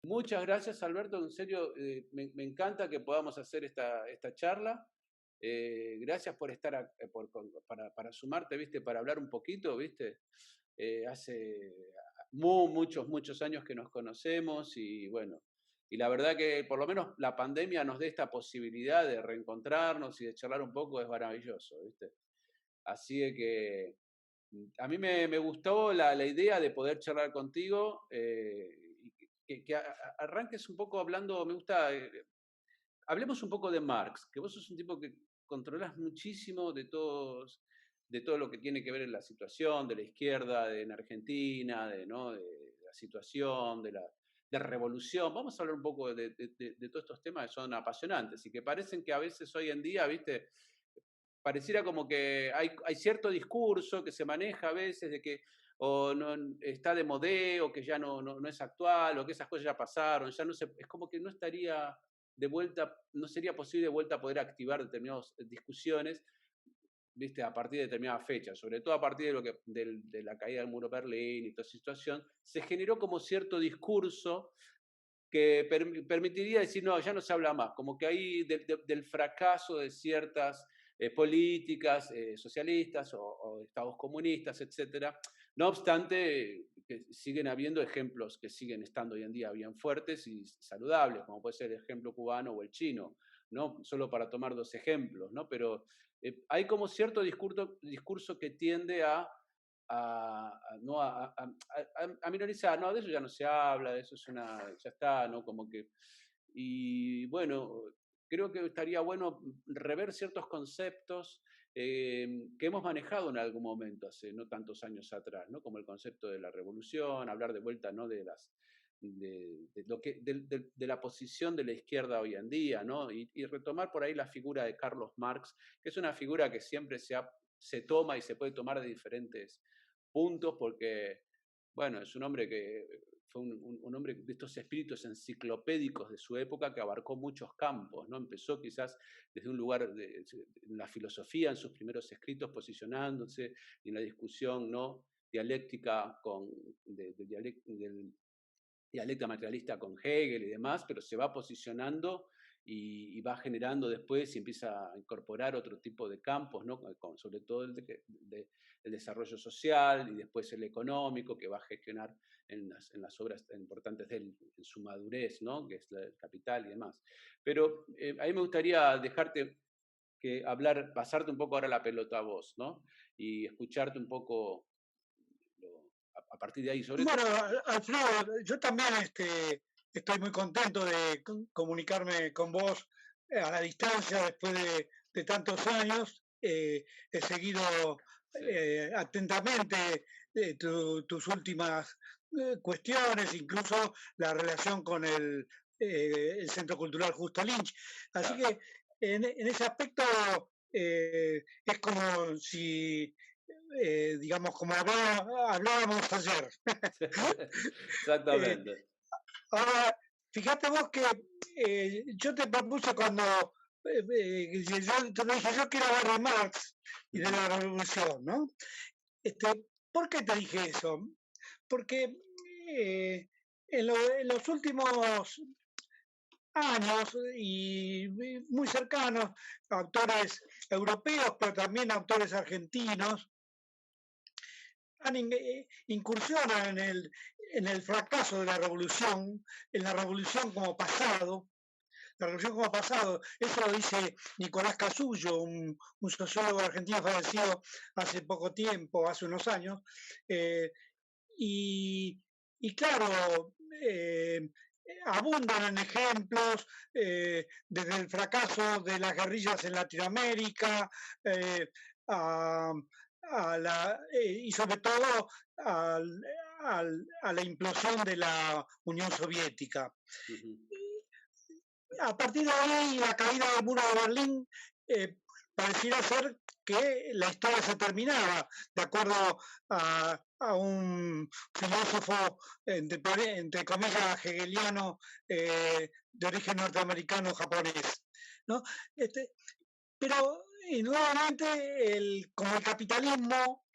Muchas gracias, Alberto. En serio, me encanta que podamos hacer esta charla. Gracias por estar, para sumarte, ¿viste? Para hablar un poquito, ¿viste? Hace muchos años que nos conocemos y bueno, y la verdad que por lo menos la pandemia nos dé esta posibilidad de reencontrarnos y de charlar un poco es maravilloso, ¿viste? Así de que a mí me gustó la idea de poder charlar contigo y que arranques un poco hablando, me gusta, hablemos un poco de Marx, que vos sos un tipo que controlas muchísimo de todo lo que tiene que ver en la situación de la izquierda en Argentina, ¿no? De la situación, de revolución. Vamos a hablar un poco de todos estos temas que son apasionantes y que parecen que a veces hoy en día, ¿viste? Pareciera como que hay cierto discurso que se maneja a veces de que o no está de modé o que ya no es actual o que esas cosas ya pasaron, ya no se, es como que no estaría de vuelta, no sería posible de vuelta poder activar determinadas discusiones, viste, a partir de determinadas fechas, sobre todo a partir de, de la caída del muro de Berlín y toda esa situación, se generó como cierto discurso que permitiría decir, no, ya no se habla más, como que hay del fracaso de ciertas políticas socialistas o estados comunistas, etcétera. No obstante, que siguen habiendo ejemplos que siguen estando hoy en día bien fuertes y saludables, como puede ser el ejemplo cubano o el chino, ¿no? Solo para tomar dos ejemplos, ¿no? Pero hay como cierto discurso que tiende no, a minorizar, no, de eso ya no se habla, de eso es ya está, ¿no? Como que, y bueno, creo que estaría bueno rever ciertos conceptos que hemos manejado en algún momento, hace no tantos años atrás, ¿no? Como el concepto de la revolución, hablar de vuelta, ¿no? De lo de la posición de la izquierda hoy en día, ¿no? Y retomar por ahí la figura de Carlos Marx, que es una figura que siempre se toma y se puede tomar de diferentes puntos, porque, bueno, es un hombre que fue un hombre de estos espíritus enciclopédicos de su época que abarcó muchos campos, ¿no? Empezó quizás desde un lugar en la filosofía, en sus primeros escritos, posicionándose en la discusión, ¿no? Dialéctica del dialecta materialista con Hegel y demás, pero se va posicionando y va generando después y empieza a incorporar otro tipo de campos, ¿no? Sobre todo el desarrollo social y después el económico, que va a gestionar en las obras importantes de él, en su madurez, ¿no? Que es el capital y demás. Pero a mí me gustaría dejarte que hablar, pasarte un poco ahora la pelota a vos, ¿no? Y escucharte un poco a partir de ahí, sobre todo. Bueno, Alfredo, yo también estoy muy contento de comunicarme con vos a la distancia después de tantos años. He seguido Sí, atentamente tus últimas cuestiones, incluso la relación con el Centro Cultural Justo Lynch. Así claro. que en ese aspecto es como si digamos, como hablábamos ayer. Eh, Exactamente. Ahora, fíjate vos que yo te propuse cuando yo te dije, yo quiero hablar de Marx y de la revolución, ¿no? ¿Por qué te dije eso? Porque en los últimos años y muy cercanos, autores europeos, pero también autores argentinos, incursionan en el fracaso de la revolución, en la revolución como pasado. La revolución como pasado, eso lo dice Nicolás Casullo, un sociólogo argentino fallecido hace poco tiempo, hace unos años, eh, y, y, claro, abundan en ejemplos desde el fracaso de las guerrillas en Latinoamérica eh, a, y sobre todo al, a la implosión de la Unión Soviética. Ujú. A partir de ahí, la caída del muro de Berlín eh, pareciera ser que la historia se terminaba, de acuerdo un filósofo, entre comillas, hegeliano, de origen norteamericano japonés. ¿No? Pero nuevamente, como el capitalismo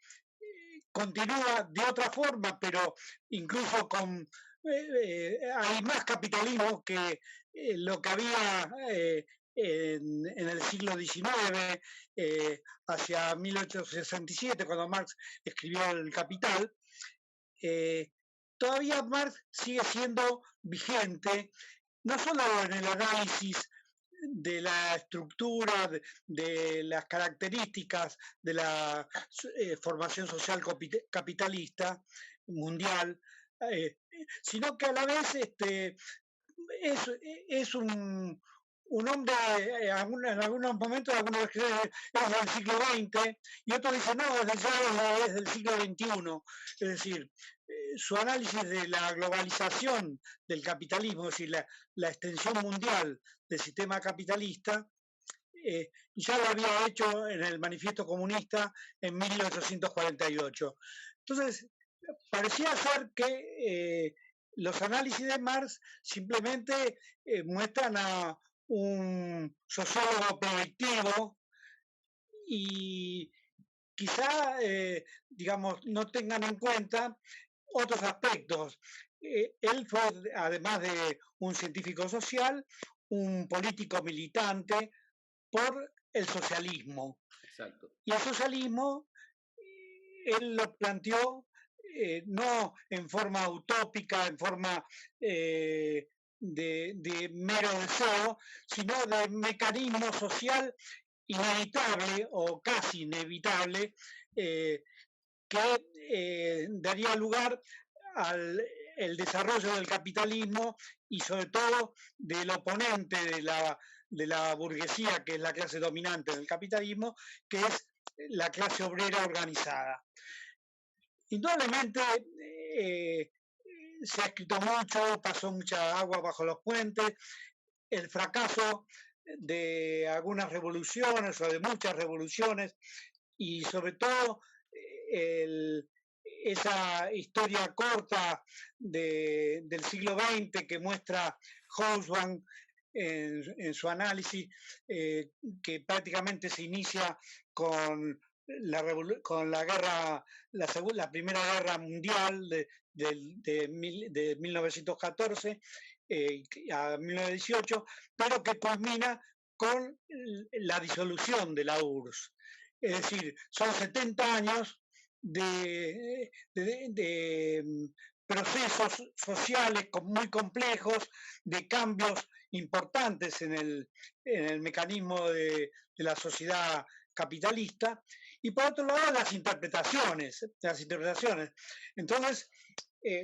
continúa de otra forma, pero incluso con hay más capitalismo que lo que había en el siglo XIX, hacia 1867, cuando Marx escribió El Capital. Todavía Marx sigue siendo vigente, no solo en el análisis de la estructura, de las características de la formación social capitalista mundial, sino que a la vez es un hombre, en algunos momentos, algunos es del siglo XX, y otros dicen, no, es del siglo XXI. Es decir, su análisis de la globalización del capitalismo, es decir, la extensión mundial del sistema capitalista, ya lo había hecho en el Manifiesto Comunista en 1848. Entonces, parecía ser que los análisis de Marx simplemente muestran a un sociólogo proyectivo y quizá, digamos, no tengan en cuenta otros aspectos. Él fue, además de un científico social, un político militante por el socialismo. Exacto. Y el socialismo, él lo planteó no en forma utópica, en forma de mero deseo, sino de mecanismo social inevitable o casi inevitable, que daría lugar al el desarrollo del capitalismo y sobre todo del oponente de la burguesía, que es la clase dominante del capitalismo, que es la clase obrera organizada. Indudablemente se ha escrito mucho, pasó mucha agua bajo los puentes, el fracaso de algunas revoluciones o de muchas revoluciones y sobre todo esa historia corta del siglo XX que muestra Hobsbawm en su análisis, que prácticamente se inicia con la guerra, la Primera Guerra Mundial de 1914 a 1918, pero que culmina con la disolución de la URSS. Es decir, son 70 años de procesos sociales muy complejos, de cambios importantes en el mecanismo de la sociedad capitalista, y por otro lado las interpretaciones. Entonces,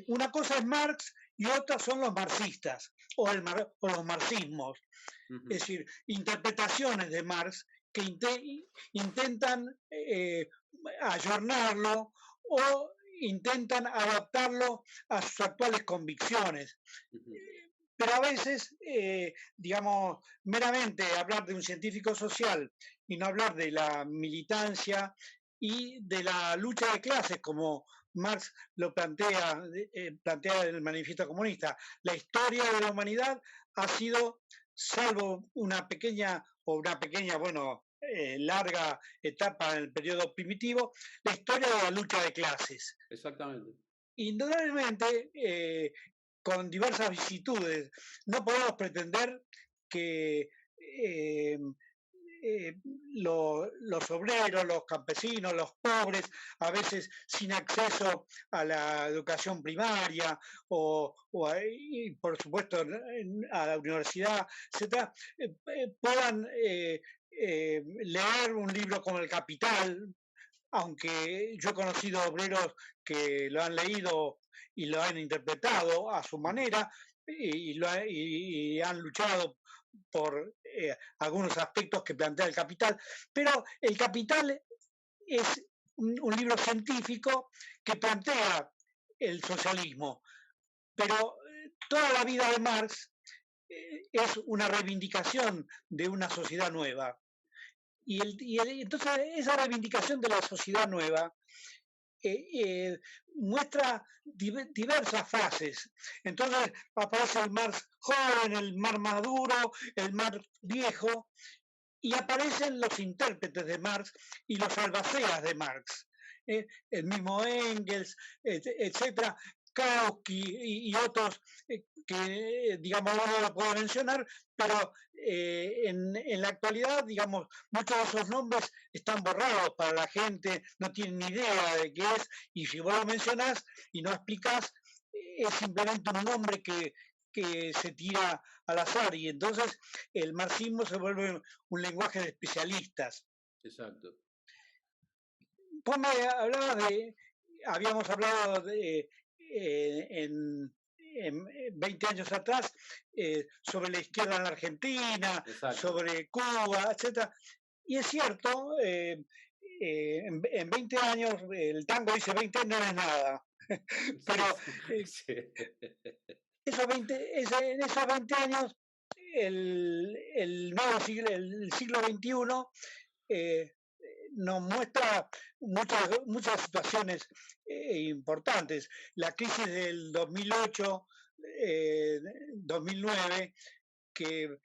una cosa es Marx y otra son los marxistas o los marxismos. Es decir, interpretaciones de Marx que intentan ayornarlo o intentan adaptarlo a sus actuales convicciones. Pero a veces, digamos, meramente hablar de un científico social y no hablar de la militancia y de la lucha de clases, como Marx lo plantea en el Manifiesto Comunista. La historia de la humanidad ha sido, salvo una pequeña, bueno, larga etapa en el periodo primitivo, la historia de la lucha de clases. Exactamente. Indudablemente, con diversas vicisitudes, no podemos pretender que los obreros, los campesinos, los pobres, a veces sin acceso a la educación primaria y por supuesto a la universidad, etc., puedan leer un libro como El Capital, aunque yo he conocido obreros que lo han leído y lo han interpretado a su manera y han luchado por algunos aspectos que plantea El Capital, pero El Capital es un libro científico que plantea el socialismo, pero toda la vida de Marx es una reivindicación de una sociedad nueva. Entonces esa reivindicación de la sociedad nueva muestra diversas fases. Entonces aparece el Marx joven, el Marx maduro, el Marx viejo, y aparecen los intérpretes de Marx y los albaceas de Marx, el mismo Engels, etcétera, Kautsky y otros que, digamos, uno lo puede mencionar, pero en la actualidad, digamos, muchos de esos nombres están borrados para la gente, no tienen ni idea de qué es, y si vos lo mencionás y no explicás, es simplemente un nombre que se tira al azar, y entonces el marxismo se vuelve un lenguaje de especialistas. Exacto. Vos me hablabas habíamos hablado en 20 años atrás sobre la izquierda en la Argentina, Exacto. sobre Cuba, etcétera. Y es cierto, en 20 años, el tango dice 20 no es nada, pero Sí. en esos 20 años, el nuevo siglo, el siglo XXI, nos muestra muchas situaciones importantes. La crisis del 2008, 2009, que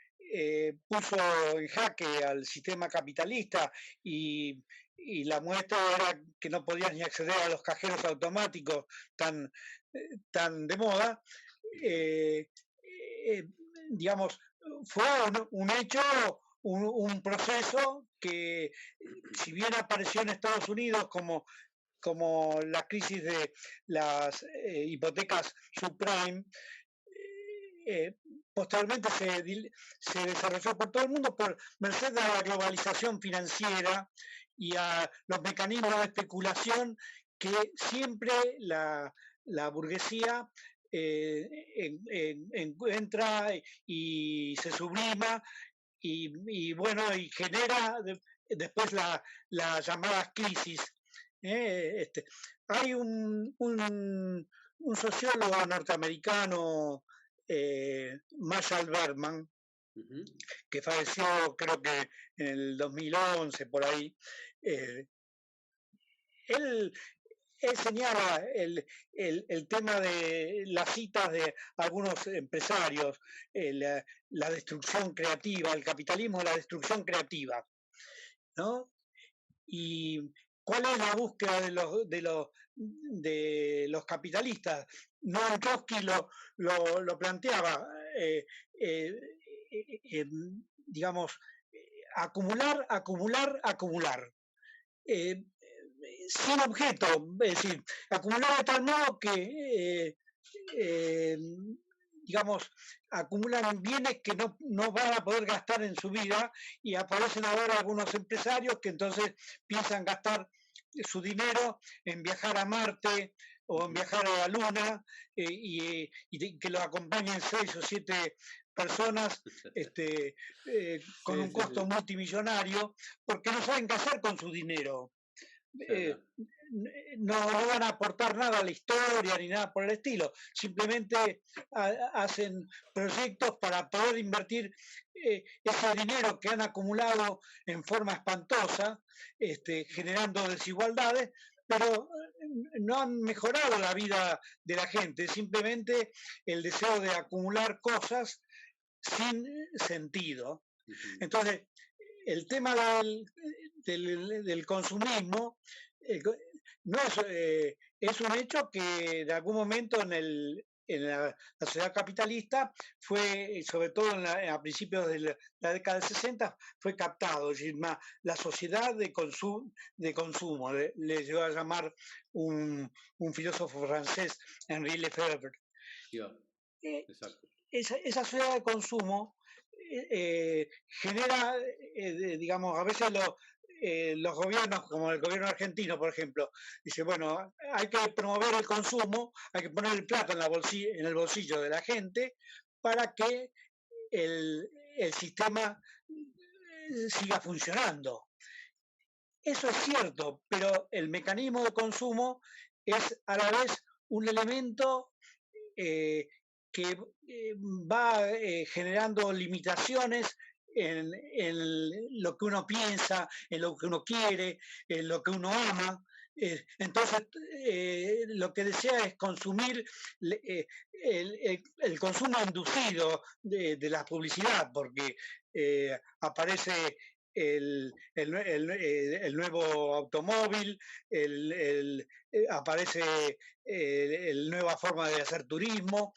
puso en jaque al sistema capitalista y la muestra era que no podías ni acceder a los cajeros automáticos tan, tan de moda, eh, eh, digamos, fue un hecho, un proceso que, si bien apareció en Estados Unidos como la crisis de las hipotecas subprime, eh, posteriormente se desarrolló por todo el mundo por merced a la globalización financiera y a los mecanismos de especulación que siempre la burguesía encuentra y se sublima y bueno, y genera después las llamadas crisis. Hay un sociólogo norteamericano, Marshall Bergman, que falleció creo que en el 2011, por ahí. Eh, él, él señala el tema de las citas de algunos empresarios, la destrucción creativa, el capitalismo, la destrucción creativa, ¿no? Y cuál es la búsqueda de los capitalistas. Noam Chomsky lo planteaba, eh, eh, digamos, acumular, acumular, acumular. Eh, Sin objeto, es decir, acumular de tal modo que, eh, digamos, acumulan bienes que no van a poder gastar en su vida y aparecen ahora algunos empresarios que entonces piensan gastar su dinero en viajar a Marte o en viajar a la Luna y que lo acompañen 6 o 7 personas con un costo multimillonario porque no saben qué hacer con su dinero. No van a aportar nada a la historia ni nada por el estilo, simplemente hacen proyectos para poder invertir ese dinero que han acumulado en forma espantosa, generando desigualdades, pero no han mejorado la vida de la gente, simplemente el deseo de acumular cosas sin sentido. Entonces, el tema del consumismo no es un hecho que en algún momento en la sociedad capitalista fue, sobre todo a principios de la década del 60, fue captado. Es decir, la sociedad de consumo le llegó a llamar un filósofo francés, Henri Lefebvre. Esa sociedad de consumo genera, digamos, a veces los gobiernos, como el gobierno argentino, por ejemplo, dice, bueno, hay que promover el consumo, hay que poner el plato en el bolsillo de la gente para que el sistema siga funcionando. Eso es cierto, pero el mecanismo de consumo es a la vez un elemento que va generando limitaciones en lo que uno piensa, en lo que uno quiere, en lo que uno ama. Entonces, lo que desea es consumir el consumo inducido de la publicidad, porque aparece el nuevo automóvil, aparece la nueva forma de hacer turismo,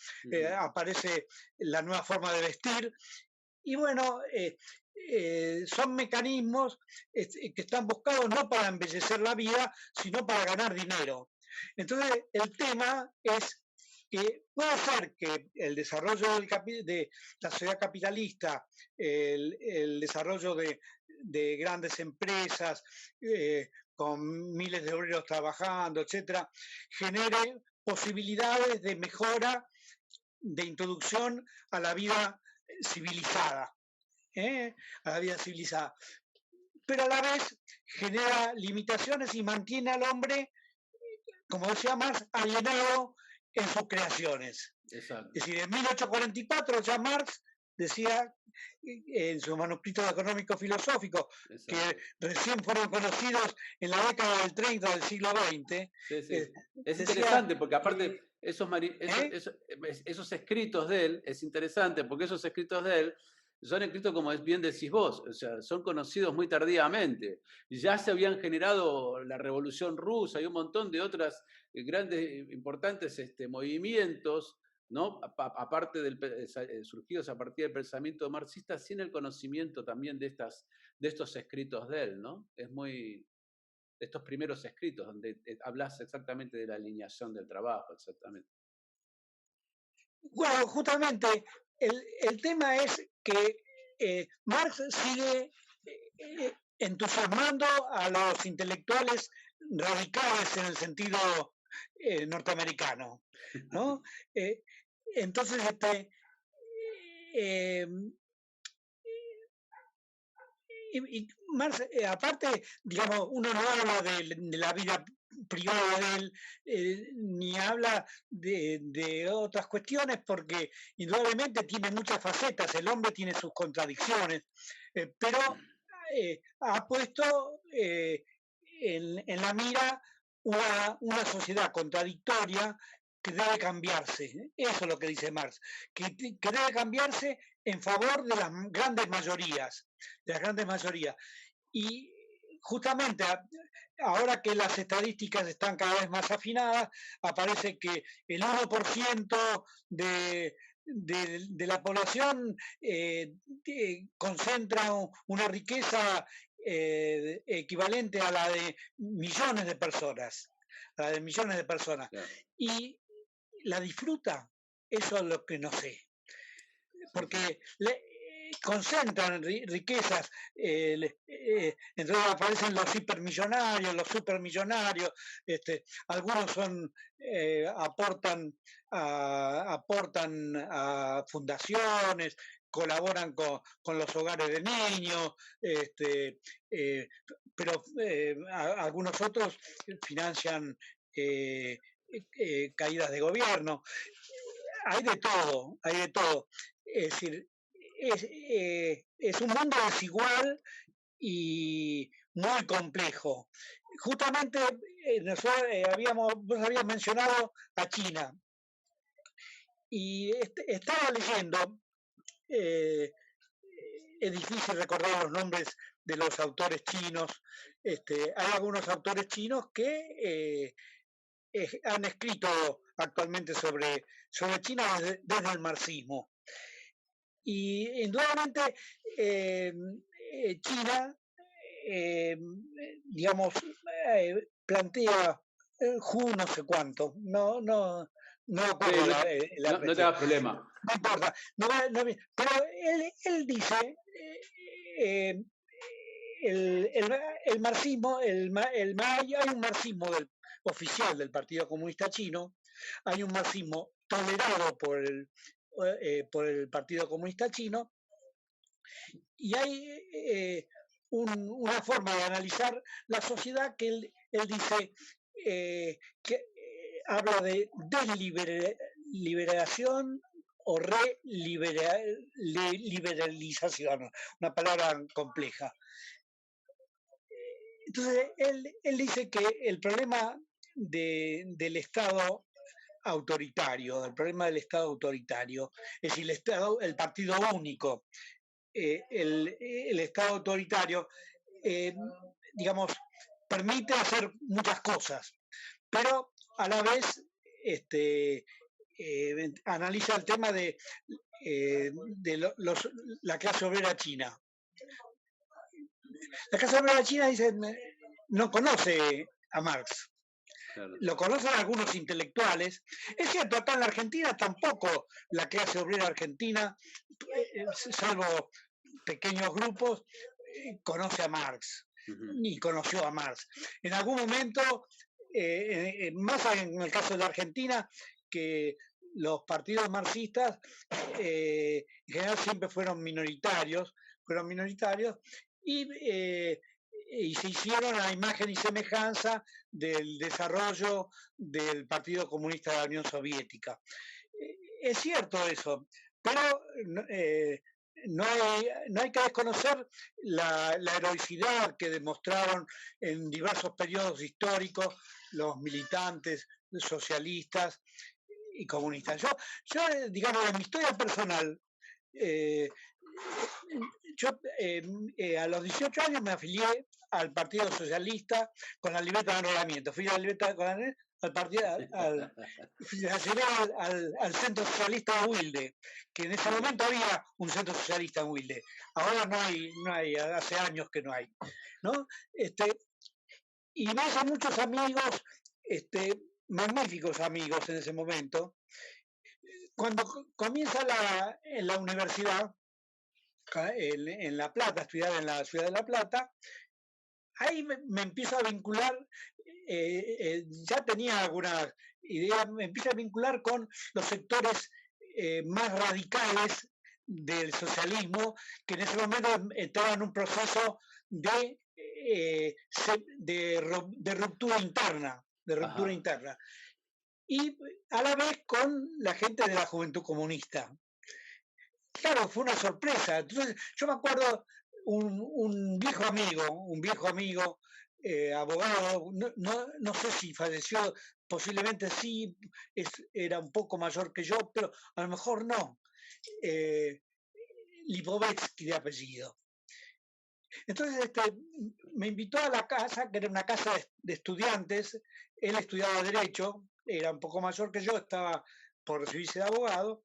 aparece la nueva forma de vestir. Y bueno, son mecanismos que están buscados no para embellecer la vida, sino para ganar dinero. Entonces, el tema es que puede ser que el desarrollo de la sociedad capitalista, el desarrollo de grandes empresas con miles de obreros trabajando, etcétera, genere posibilidades de mejora, de introducción a la vida civilizada, a la vida civilizada. Pero a la vez genera limitaciones y mantiene al hombre, como decía Marx, alienado en sus creaciones. Exacto. Es decir, en 1844 ya Marx decía en su manuscrito económico-filosófico, que recién fueron conocidos en la década del 30 del siglo XX. Sí, sí. Es interesante porque aparte esos escritos de él, es interesante porque esos escritos de él son escritos, como bien decís vos, o sea, son conocidos muy tardíamente. Ya se habían generado la Revolución Rusa y un montón de otras grandes, importantes movimientos, ¿no? Aparte surgidos a partir del pensamiento marxista, sin el conocimiento también de estos escritos de él, ¿no? Es muy, estos primeros escritos donde hablas exactamente de la alineación del trabajo, exactamente. Bueno, justamente el tema es que Marx sigue entusiasmando a los intelectuales radicales en el sentido norteamericano, ¿no? Entonces, y Marx, aparte, digamos, uno no habla de la vida privada de él, ni habla de otras cuestiones, porque indudablemente tiene muchas facetas, el hombre tiene sus contradicciones, pero ha puesto en la mira una sociedad contradictoria que debe cambiarse. Eso es lo que dice Marx, que debe cambiarse en favor de las grandes mayorías, Y justamente ahora que las estadísticas están cada vez más afinadas, aparece que el 1% de la población concentra una riqueza equivalente a la de millones de personas, Claro. y la disfruta. Eso es lo que no sé, porque concentran riquezas, entonces aparecen los hipermillonarios, los supermillonarios, algunos aportan a fundaciones, colaboran con los hogares de niños, pero algunos otros financian caídas de gobierno. Hay de todo, hay de todo. Es decir, es un mundo desigual y muy complejo. Justamente vos habías mencionado a China y estaba leyendo, es difícil recordar los nombres de los autores chinos, hay algunos autores chinos que han escrito actualmente sobre China desde el marxismo. Y indudablemente China, digamos, plantea Hu no sé cuánto, no acuerdo no te hagas problema. No importa, pero él dice, el marxismo, hay un marxismo oficial del Partido Comunista Chino, hay un marxismo tolerado por el Partido Comunista Chino, y hay una forma de analizar la sociedad que él dice que habla de desliberalización o reliberalización, una palabra compleja. Entonces, él dice que el problema del Estado autoritario, es decir, el partido único, el Estado autoritario, digamos, permite hacer muchas cosas, pero a la vez analiza el tema de la clase obrera china. La clase obrera china dice, no conoce a Marx. Claro. Lo conocen algunos intelectuales. Es cierto, acá en la Argentina tampoco la clase obrera argentina, salvo pequeños grupos, conoce a Marx, ni conoció a Marx. En algún momento, más en el caso de la Argentina, que los partidos marxistas en general siempre fueron minoritarios y se hicieron a imagen y semejanza del desarrollo del Partido Comunista de la Unión Soviética. Es cierto eso, pero no hay que desconocer la heroicidad que demostraron en diversos periodos históricos los militantes socialistas y comunistas. Yo digamos, en mi historia personal, yo a los 18 años me afilié al Partido Socialista con la libreta de enrolamiento. Fui a la libreta al partido, al Centro Socialista de Wilde, que en ese momento había un Centro Socialista en Wilde. Ahora no hay, hace años que no hay, ¿no? Y me hice muchos amigos, magníficos amigos en ese momento. Cuando comienza en la universidad, en La Plata, estudiar en la ciudad de La Plata, ahí me empiezo a vincular, ya tenía algunas ideas, me empiezo a vincular con los sectores más radicales del socialismo, que en ese momento estaban en un proceso de ruptura interna, y a la vez con la gente de la Juventud Comunista. Claro, fue una sorpresa. Entonces, yo me acuerdo un viejo amigo, abogado, no sé si falleció, posiblemente sí, era un poco mayor que yo, pero a lo mejor no. Lipovetsky de apellido. Entonces me invitó a la casa, que era una casa de estudiantes. Él estudiaba Derecho, era un poco mayor que yo, estaba por recibirse de abogado.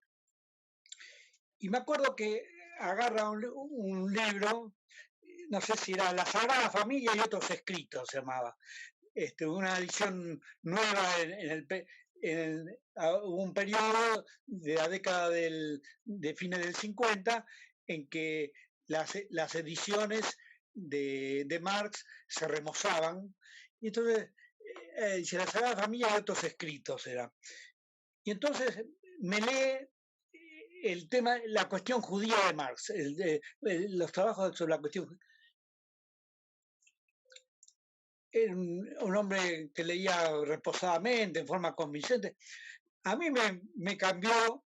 Y me acuerdo que agarra un libro, no sé si era La Sagrada Familia y otros escritos, se llamaba. Una edición nueva hubo un periodo de la década de fines del 50 en que las ediciones de Marx se remozaban. Y entonces, dice La Sagrada Familia y otros escritos era. Y entonces me lee el tema, la cuestión judía de Marx, los trabajos sobre la cuestión judía. Era un hombre que leía reposadamente, en forma convincente. A mí me cambió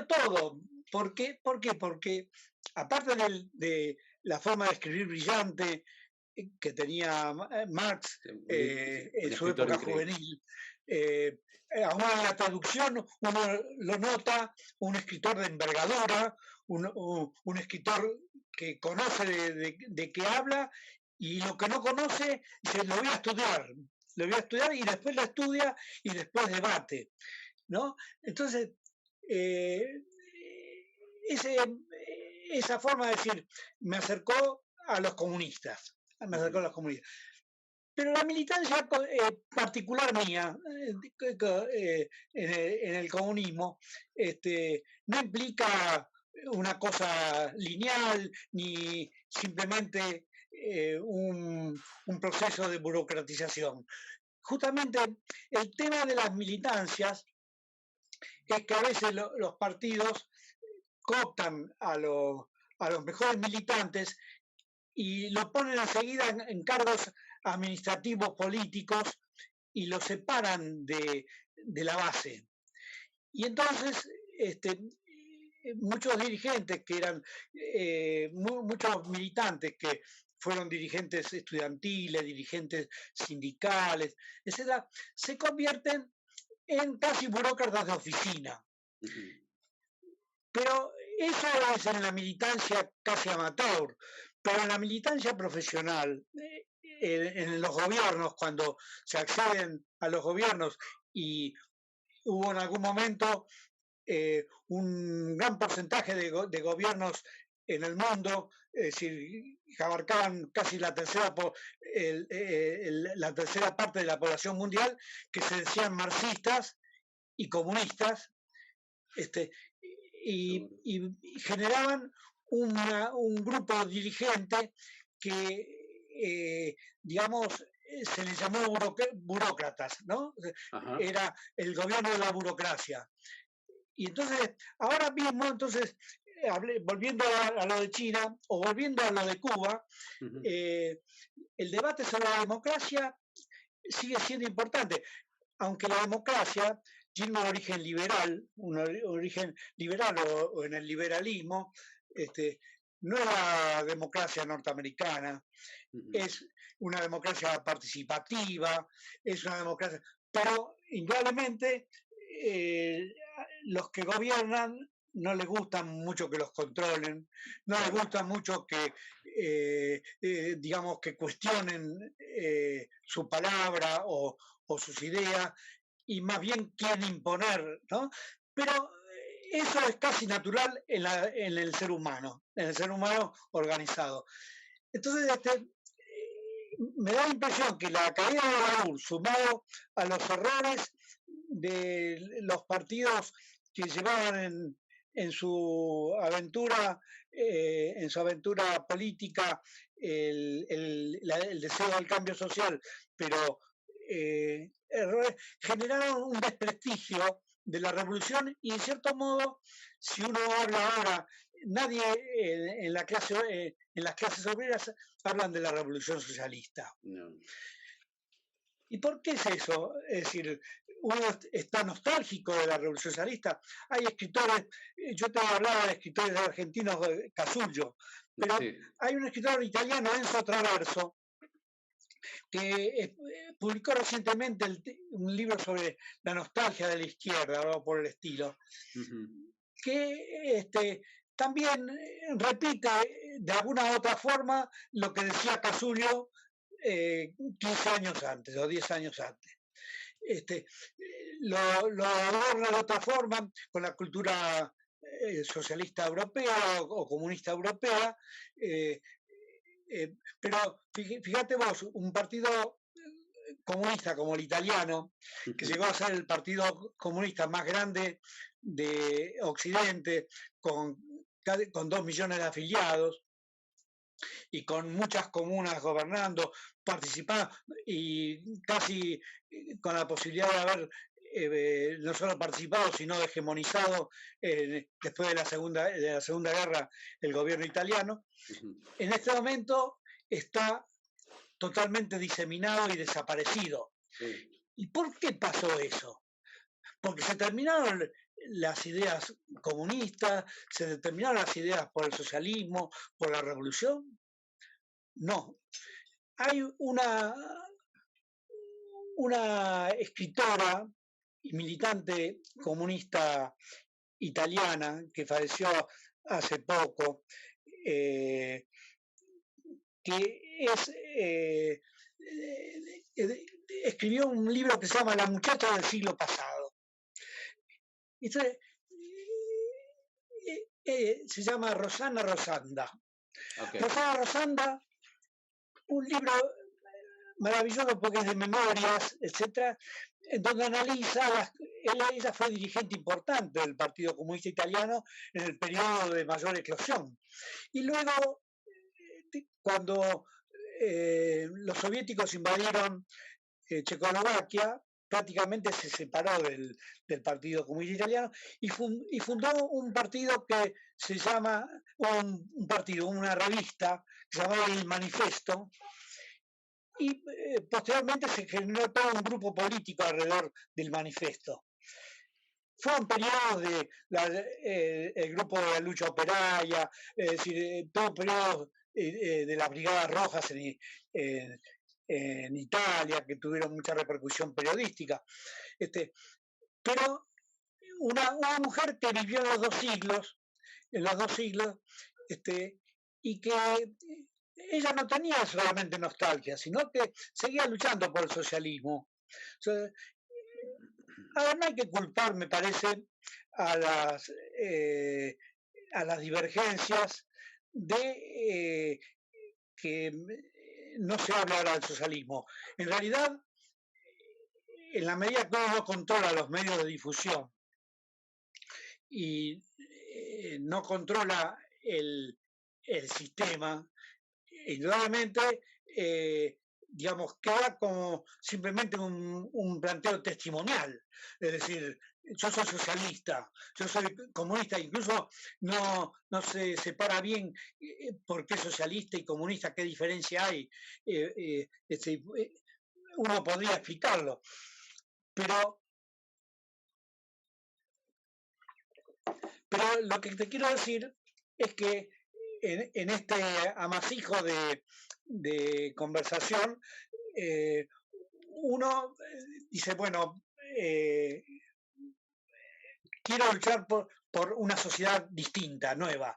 todo. ¿Por qué? Porque aparte de la forma de escribir brillante que tenía Marx en su época juvenil, aún en la traducción uno lo nota, un escritor de envergadura, un escritor que conoce de qué habla, y lo que no conoce dice, lo voy a estudiar y después lo estudia y después debate, ¿no? Entonces, esa forma de decir me acercó a los comunistas, Pero la militancia particular mía en el comunismo no implica una cosa lineal ni simplemente un proceso de burocratización. Justamente el tema de las militancias es que a veces los partidos cooptan a los mejores militantes y los ponen enseguida en cargos administrativos políticos y los separan de la base. Y entonces muchos dirigentes que eran, muchos militantes que fueron dirigentes estudiantiles, dirigentes sindicales, etc., se convierten en casi burócratas de oficina. Pero eso es en la militancia casi amateur, pero en la militancia profesional, en los gobiernos, cuando se acceden a los gobiernos y hubo en algún momento un gran porcentaje de gobiernos en el mundo, es decir, que abarcaban casi la tercera parte de la población mundial, que se decían marxistas y comunistas, este, y generaban un grupo dirigente que, digamos, se les llamó burócratas, ¿no? Ajá. Era el gobierno de la burocracia. Y entonces, ahora mismo, entonces, volviendo a lo de China o volviendo a lo de Cuba, el debate sobre la democracia sigue siendo importante, aunque la democracia tiene un origen liberal o en el liberalismo, no es la democracia norteamericana, es una democracia participativa, es una democracia, pero indudablemente los que gobiernan no les gusta mucho que los controlen, no les gusta mucho que, digamos, que cuestionen su palabra o sus ideas, y más bien quieren imponer, ¿no? Pero eso es casi natural en el ser humano organizado. Entonces, me da la impresión que la caída de Raúl, sumado a los errores de los partidos que llevaban en su aventura política el deseo del cambio social, pero generaron un desprestigio de la revolución y en cierto modo, si uno habla ahora, nadie en las clases obreras hablan de la revolución socialista. No. ¿Y por qué es eso? Es decir, uno está nostálgico de la revolución socialista. Hay escritores, yo te hablaba de escritores argentinos, Casullo, pero sí, hay un escritor italiano, Enzo Traverso, que publicó recientemente un libro sobre la nostalgia de la izquierda, o por el estilo, que también repite de alguna u otra forma lo que decía Casullo 15 años antes o 10 años antes. Lo adorna de otra forma con la cultura socialista europea o comunista europea, pero fíjate vos, un partido comunista como el italiano, que llegó a ser el partido comunista más grande de Occidente, con 2 millones de afiliados y con muchas comunas gobernando, participando y casi con la posibilidad de haber no solo participado, sino hegemonizado después de la Segunda Guerra el gobierno italiano. En este momento está totalmente diseminado y desaparecido. Sí. ¿Y por qué pasó eso? Porque se terminaron las ideas comunistas, se terminaron las ideas por el socialismo, por la revolución. No. Hay una escritora y militante comunista italiana que falleció hace poco, que escribió un libro que se llama La muchacha del siglo pasado. Entonces, se llama Rosana Rosanda. Okay. Rosana Rosanda, un libro maravilloso porque es de memorias, etcétera, en donde analiza, ella fue dirigente importante del Partido Comunista Italiano en el periodo de mayor eclosión. Y luego, cuando los soviéticos invadieron Checoslovaquia, prácticamente se separó del Partido Comunista Italiano y fundó un partido que se llama, una revista que se llamaba El Manifesto, y posteriormente se generó todo un grupo político alrededor del Manifesto. Fue un periodo el grupo de la lucha operaria, es decir, todo un periodo de las Brigadas Rojas en Italia, que tuvieron mucha repercusión periodística. Pero una mujer que vivió los 2 siglos, en los dos siglos, y que ella no tenía solamente nostalgia, sino que seguía luchando por el socialismo. O sea, ahora no hay que culpar, me parece, a las, eh, a las divergencias de que no se habla ahora del socialismo. En realidad, en la medida que uno controla los medios de difusión y no controla el sistema, indudablemente, digamos, queda como simplemente un planteo testimonial. Es decir, yo soy socialista, yo soy comunista, incluso no se separa bien por qué socialista y comunista, qué diferencia hay. Uno podría explicarlo, pero, pero lo que te quiero decir es que en este amasijo de conversación, uno dice, bueno, quiero luchar por una sociedad distinta, nueva.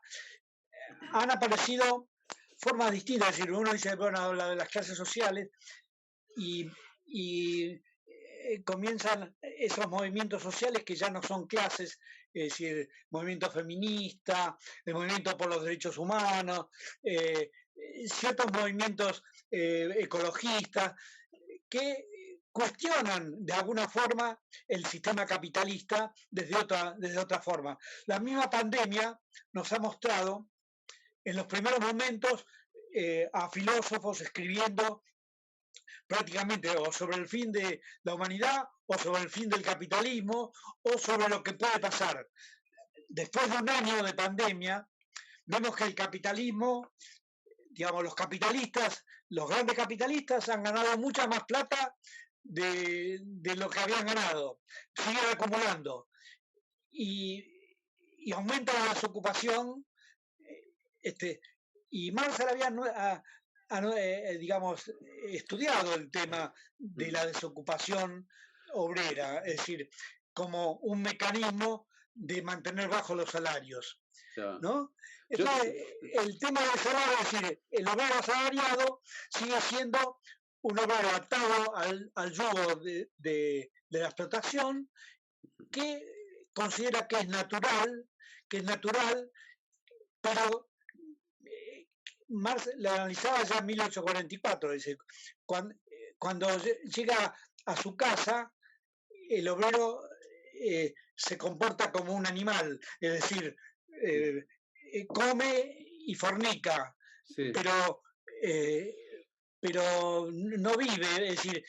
Han aparecido formas distintas, es decir, uno dice, bueno, habla de las clases sociales y comienzan esos movimientos sociales que ya no son clases, es decir, movimiento feminista, el movimiento por los derechos humanos, ciertos movimientos ecologistas que cuestionan de alguna forma el sistema capitalista desde otra forma. La misma pandemia nos ha mostrado en los primeros momentos a filósofos escribiendo prácticamente o sobre el fin de la humanidad o sobre el fin del capitalismo o sobre lo que puede pasar. Después de un año de pandemia, vemos que el capitalismo, digamos, los capitalistas, los grandes capitalistas han ganado mucha más plata de lo que habían ganado, siguen acumulando y, y aumenta la desocupación. Y Marx había, digamos, estudiado el tema de la desocupación obrera, es decir, como un mecanismo de mantener bajos los salarios, ¿no? Entonces, el tema del salario, es decir, el obrero asalariado sigue siendo un obrero atado al yugo de la explotación que considera que es natural, pero Marx la analizaba ya en 1844, dice, cuando llega a su casa, el obrero se comporta como un animal, es decir, come y fornica, sí. Pero no vive, es decir,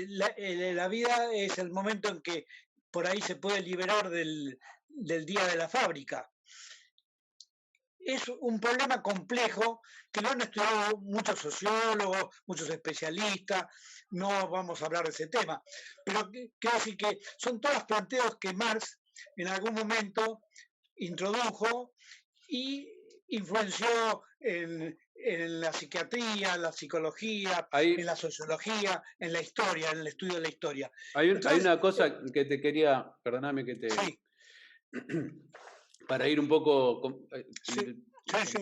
la vida es el momento en que por ahí se puede liberar del día de la fábrica. Es un problema complejo que lo han estudiado muchos sociólogos, muchos especialistas, no vamos a hablar de ese tema, pero quiero decir que son todos planteos que Marx en algún momento introdujo y influenció en la psiquiatría, en la psicología, en la sociología, en la historia, en el estudio de la historia. Hay una cosa que te quería, perdóname que te... Sí. Para ir un poco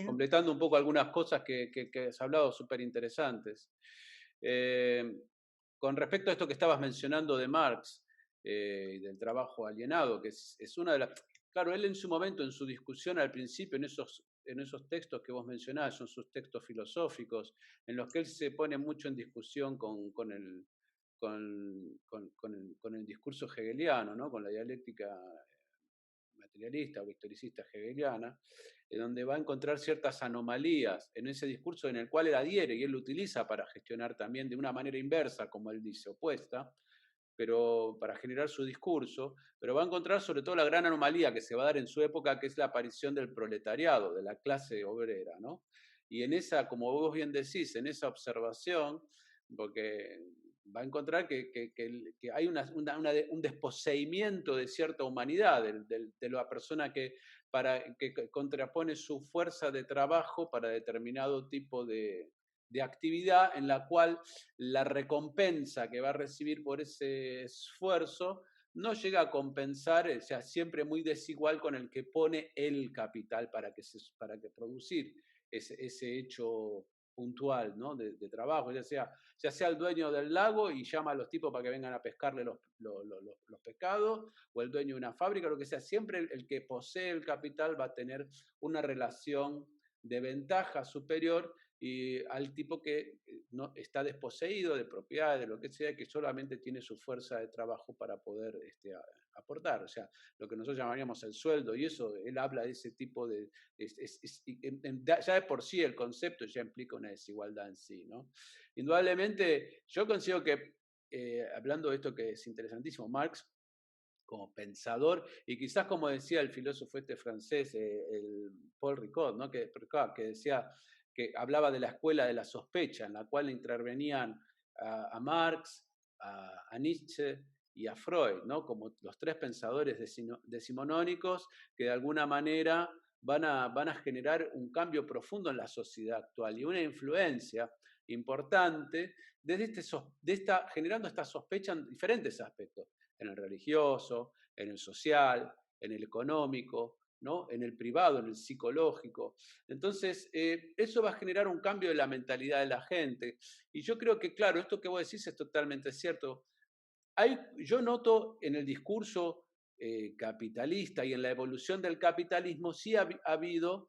completando un poco algunas cosas que has hablado súper interesantes. Con respecto a esto que estabas mencionando de Marx y del trabajo alienado, que es una de las... Claro, él en su momento, en su discusión al principio, en esos textos que vos mencionás, son sus textos filosóficos, en los que él se pone mucho en discusión con el discurso hegeliano, ¿no? Con la dialéctica materialista o historicista hegeliana, donde va a encontrar ciertas anomalías en ese discurso en el cual él adhiere y él lo utiliza para gestionar también de una manera inversa, como él dice, opuesta, pero para generar su discurso, pero va a encontrar sobre todo la gran anomalía que se va a dar en su época, que es la aparición del proletariado, de la clase obrera, ¿no? Y en esa, como vos bien decís, en esa observación, porque va a encontrar que hay un desposeimiento de cierta humanidad de la persona que contrapone su fuerza de trabajo para determinado tipo de actividad, en la cual la recompensa que va a recibir por ese esfuerzo no llega a compensar, o sea, siempre muy desigual con el que pone el capital para que producir ese hecho puntual, ¿no? De trabajo, ya sea el dueño del lago y llama a los tipos para que vengan a pescarle los pescados, o el dueño de una fábrica, lo que sea, siempre el que posee el capital va a tener una relación de ventaja superior y al tipo que no está desposeído de propiedad, de lo que sea, que solamente tiene su fuerza de trabajo para poder aportar, o sea, lo que nosotros llamaríamos el sueldo, y eso, él habla de ese tipo de, ya de por sí el concepto ya implica una desigualdad en sí, ¿no? Indudablemente, yo considero que, hablando de esto que es interesantísimo, Marx, como pensador, y quizás como decía el filósofo francés, el Paul Ricoeur, ¿no? Que decía, que hablaba de la escuela de la sospecha, en la cual intervenían a Marx, a Nietzsche y a Freud, ¿no? Como los tres pensadores decimonónicos que de alguna manera van a generar un cambio profundo en la sociedad actual y una influencia importante generando esta sospecha en diferentes aspectos, en el religioso, en el social, en el económico, ¿no? En el privado, en el psicológico. Entonces, eso va a generar un cambio de la mentalidad de la gente. Y yo creo que, claro, esto que vos decís es totalmente cierto. Yo noto en el discurso capitalista y en la evolución del capitalismo, sí ha habido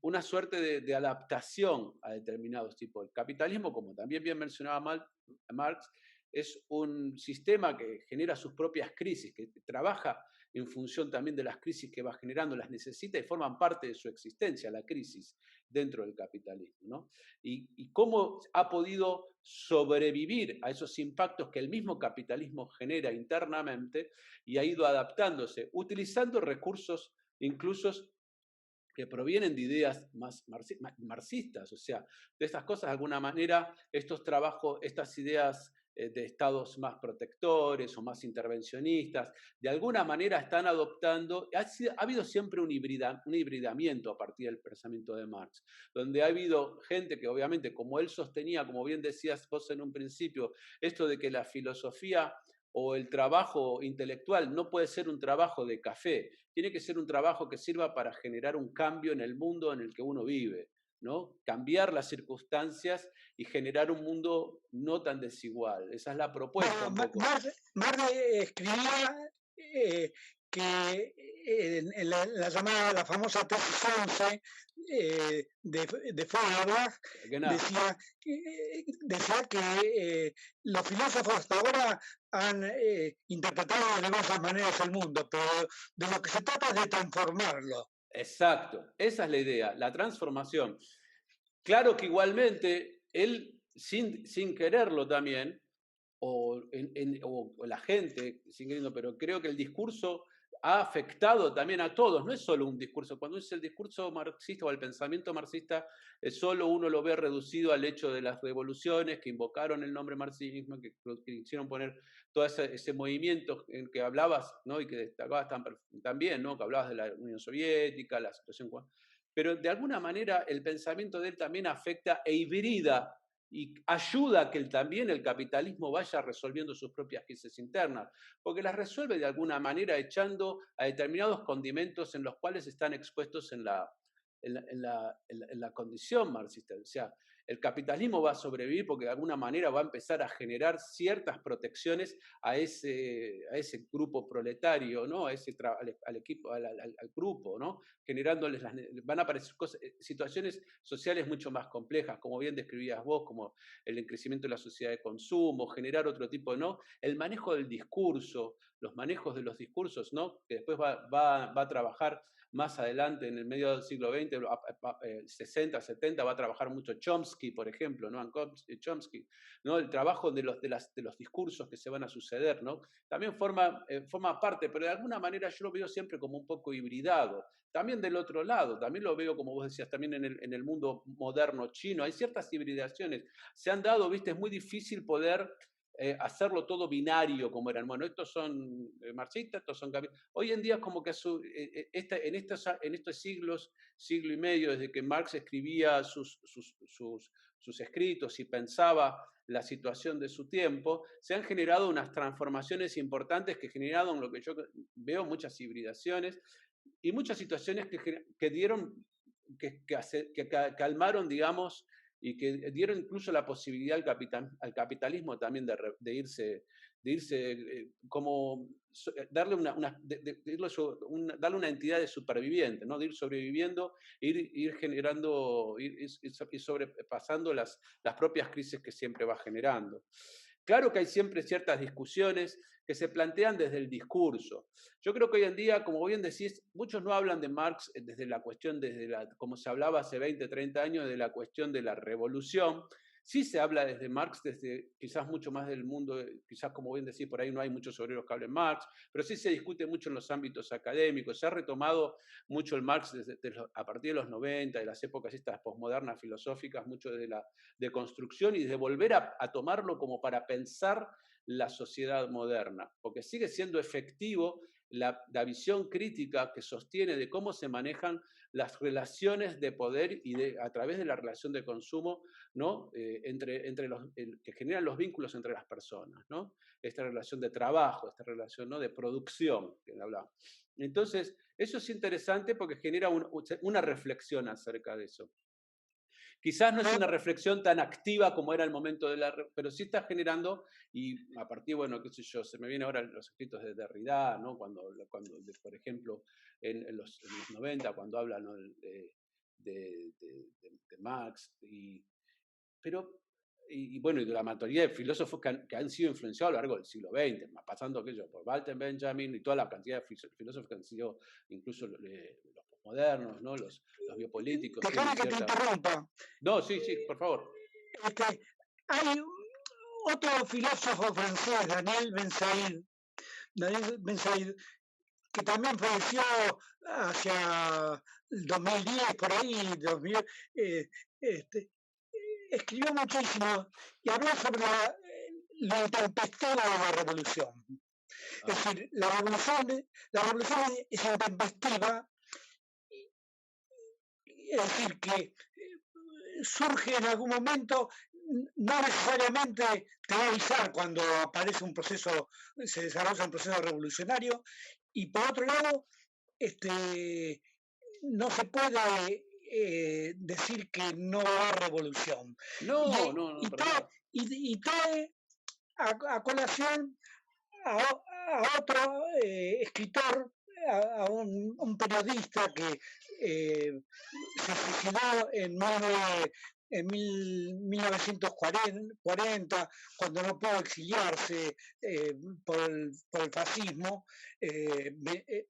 una suerte de adaptación a determinados tipos. El capitalismo, como también bien mencionaba Marx, es un sistema que genera sus propias crisis, que trabaja en función también de las crisis que va generando, las necesita y forman parte de su existencia, la crisis dentro del capitalismo, ¿no? Y cómo ha podido sobrevivir a esos impactos que el mismo capitalismo genera internamente y ha ido adaptándose, utilizando recursos incluso que provienen de ideas más marxistas, o sea, de estas cosas, de alguna manera, estos trabajos, estas ideas de estados más protectores o más intervencionistas, de alguna manera están adoptando, ha habido siempre un hibridamiento a partir del pensamiento de Marx, donde ha habido gente que obviamente, como él sostenía, como bien decías vos en un principio, esto de que la filosofía o el trabajo intelectual no puede ser un trabajo de café, tiene que ser un trabajo que sirva para generar un cambio en el mundo en el que uno vive, ¿no? Cambiar las circunstancias y generar un mundo no tan desigual. Esa es la propuesta un poco. Marx escribía que en la llamada, la famosa tesis 11 de Feuerbach, decía que los filósofos hasta ahora han interpretado de diversas maneras el mundo, pero de lo que se trata es de transformarlo. Exacto, esa es la idea, la transformación. Claro que igualmente él, sin quererlo también, o la gente, sin queriendo, pero creo que el discurso ha afectado también a todos, no es solo un discurso. Cuando es el discurso marxista o el pensamiento marxista, solo uno lo ve reducido al hecho de las revoluciones que invocaron el nombre marxismo, que hicieron poner todo ese movimiento en que hablabas, ¿no? Y que destacabas también, ¿no? Que hablabas de la Unión Soviética, la situación. Pero de alguna manera el pensamiento de él también afecta e hibrida y ayuda a que también el capitalismo vaya resolviendo sus propias crisis internas, porque las resuelve de alguna manera echando a determinados condimentos en los cuales están expuestos en la condición marxista. O sea, el capitalismo va a sobrevivir porque de alguna manera va a empezar a generar ciertas protecciones a ese grupo proletario, ¿no? Al equipo, al grupo, ¿no? Generándoles van a aparecer situaciones sociales mucho más complejas, como bien describías vos, como el crecimiento de la sociedad de consumo, generar otro tipo, ¿no? El manejo del discurso, los manejos de los discursos, ¿no? Que después va a trabajar más adelante, en el medio del siglo XX, 60, 70, va a trabajar mucho Chomsky, por ejemplo, ¿no? Chomsky, ¿no? El trabajo de los discursos que se van a suceder, ¿no? También forma parte, pero de alguna manera yo lo veo siempre como un poco hibridado. También del otro lado, también lo veo, como vos decías, también en el mundo moderno chino, hay ciertas hibridaciones. Se han dado, viste, es muy difícil poder hacerlo todo binario como eran. Bueno, estos son marxistas, estos son capitalistas. Hoy en día es como que en estos siglos, siglo y medio, desde que Marx escribía sus escritos y pensaba la situación de su tiempo, se han generado unas transformaciones importantes que generaron lo que yo veo muchas hibridaciones y muchas situaciones que dieron, que calmaron, digamos, y que dieron incluso la posibilidad al capitalismo también de irse como darle darle una entidad de superviviente, ¿no? De ir sobreviviendo, ir generando, ir sobrepasando las propias crisis que siempre va generando. Claro que hay siempre ciertas discusiones que se plantean desde el discurso. Yo creo que hoy en día, como bien decís, muchos no hablan de Marx desde la cuestión, como se hablaba hace 20, 30 años, de la cuestión de la revolución. Sí se habla desde Marx, desde quizás mucho más del mundo, quizás como bien decís, por ahí no hay muchos obreros que hablen Marx, pero sí se discute mucho en los ámbitos académicos. Se ha retomado mucho el Marx a partir de los 90, de las épocas estas posmodernas filosóficas, mucho de construcción y de volver a tomarlo como para pensar la sociedad moderna, porque sigue siendo efectivo la visión crítica que sostiene de cómo se manejan las relaciones de poder y a través de la relación de consumo, ¿no? Que generan los vínculos entre las personas, ¿no? Esta relación de trabajo, esta relación, ¿no? De producción que hablamos. Entonces, eso es interesante porque genera una reflexión acerca de eso. Quizás no es una reflexión tan activa como era el momento pero sí está generando, y a partir, bueno, qué sé yo, se me vienen ahora los escritos de Derrida, ¿no? Cuando por ejemplo, en los 90, cuando hablan, ¿no? de Marx, y bueno, y de la mayoría de filósofos que han sido influenciados a lo largo del siglo XX, pasando aquello por Walter Benjamin y toda la cantidad de filósofos que han sido incluso los modernos, ¿no? Los biopolíticos. Déjame que te interrumpa. No, sí, por favor. Hay otro filósofo francés, Daniel Ben Said, que también falleció hacia el 2010, por ahí, 2000, escribió muchísimo y habló sobre la intempestiva de la revolución. Es decir, la revolución es intempestiva, es decir, que surge en algún momento, no necesariamente te va a avisar cuando aparece un proceso, se desarrolla un proceso revolucionario, y por otro lado, no se puede decir que no va a haber revolución. No. Y trae a colación a otro escritor, a un periodista que se suicidó en 1940, cuando no pudo exiliarse por el fascismo,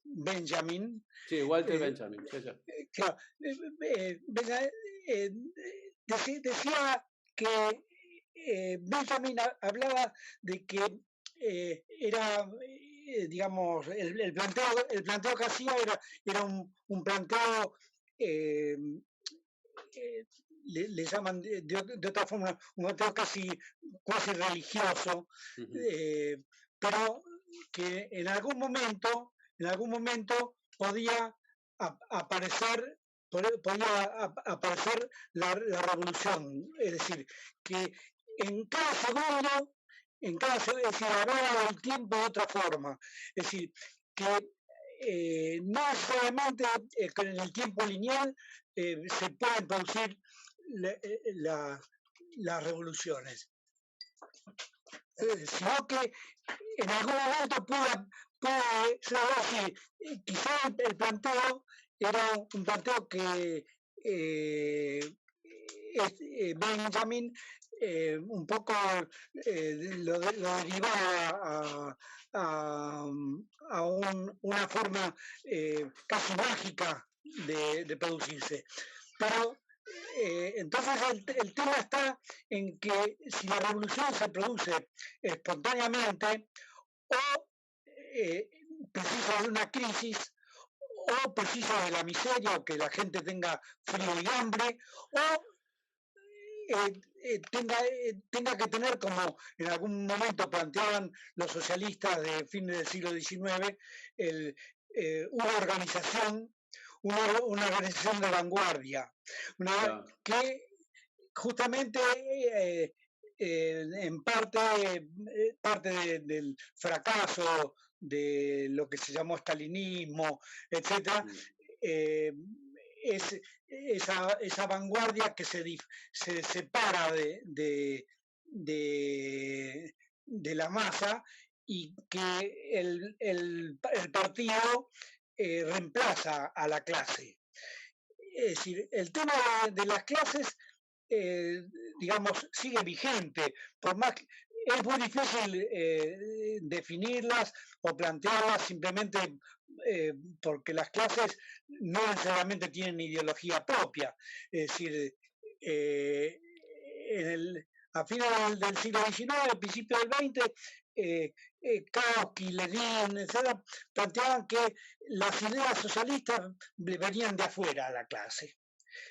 Benjamin. Sí, Walter Benjamin. Claro, decía que Benjamin hablaba de que era, digamos, el planteo que hacía era un planteo, le llaman de otra forma, un planteo casi religioso, pero que en algún momento podía aparecer la revolución. Es decir, que en cada segundo, es decir, hablaba del tiempo de otra forma. Es decir, que no solamente en el tiempo lineal se pueden producir las revoluciones, sino que en algún momento puede ser así. Quizá el planteo era un planteo que Benjamin un poco lo derivaba a una forma casi mágica de producirse. Pero entonces el tema está en que si la revolución se produce espontáneamente o precisa de una crisis o precisa de la miseria o que la gente tenga frío y hambre o tenga que tener, como en algún momento planteaban los socialistas de fines del siglo XIX, una organización, una organización de vanguardia, que justamente en parte del fracaso de lo que se llamó stalinismo, etcétera, es esa vanguardia que se separa de la masa y que el partido reemplaza a la clase. Es decir, el tema de las clases, digamos, sigue vigente, por más que es muy difícil definirlas o plantearlas simplemente porque las clases no necesariamente tienen ideología propia. Es decir, a finales del siglo XIX, principios del XX, Kautsky, Lenin, etc., planteaban que las ideas socialistas le venían de afuera a la clase,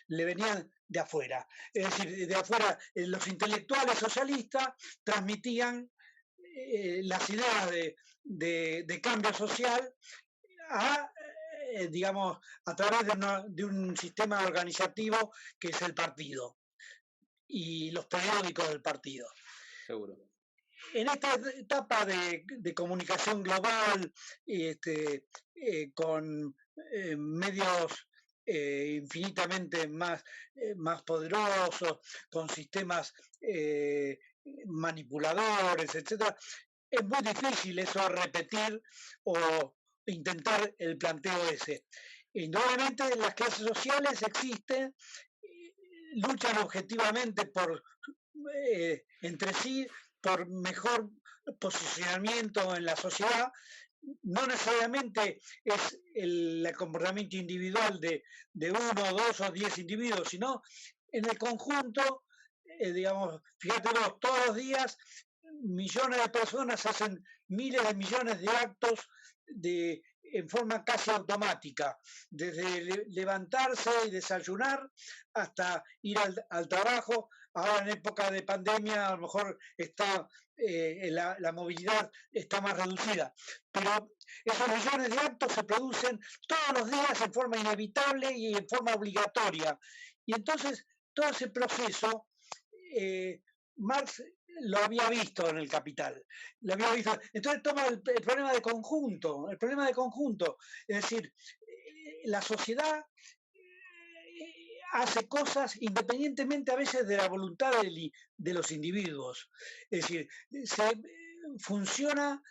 le venían de afuera. Es decir, de afuera los intelectuales socialistas transmitían las ideas de cambio social digamos, a través de un sistema organizativo que es el partido y los periódicos del partido. Seguro. En esta etapa de comunicación global, con medios infinitamente más poderosos, con sistemas manipuladores, etc., es muy difícil eso repetir o intentar el planteo ese. Indudablemente las clases sociales existen, luchan objetivamente entre sí por mejor posicionamiento en la sociedad. No necesariamente es el comportamiento individual de 1, 2 o 10 individuos, sino en el conjunto, digamos, fíjate vos, todos los días millones de personas hacen miles de millones de actos en forma casi automática, desde levantarse y desayunar hasta ir al trabajo. Ahora en época de pandemia a lo mejor está la movilidad está más reducida, pero esos millones de actos se producen todos los días en forma inevitable y en forma obligatoria. Y entonces todo ese proceso, Marx lo había visto en el Capital, lo había visto. Entonces toma el problema de conjunto, es decir, la sociedad hace cosas independientemente a veces de la voluntad de los individuos. Es decir, funciona,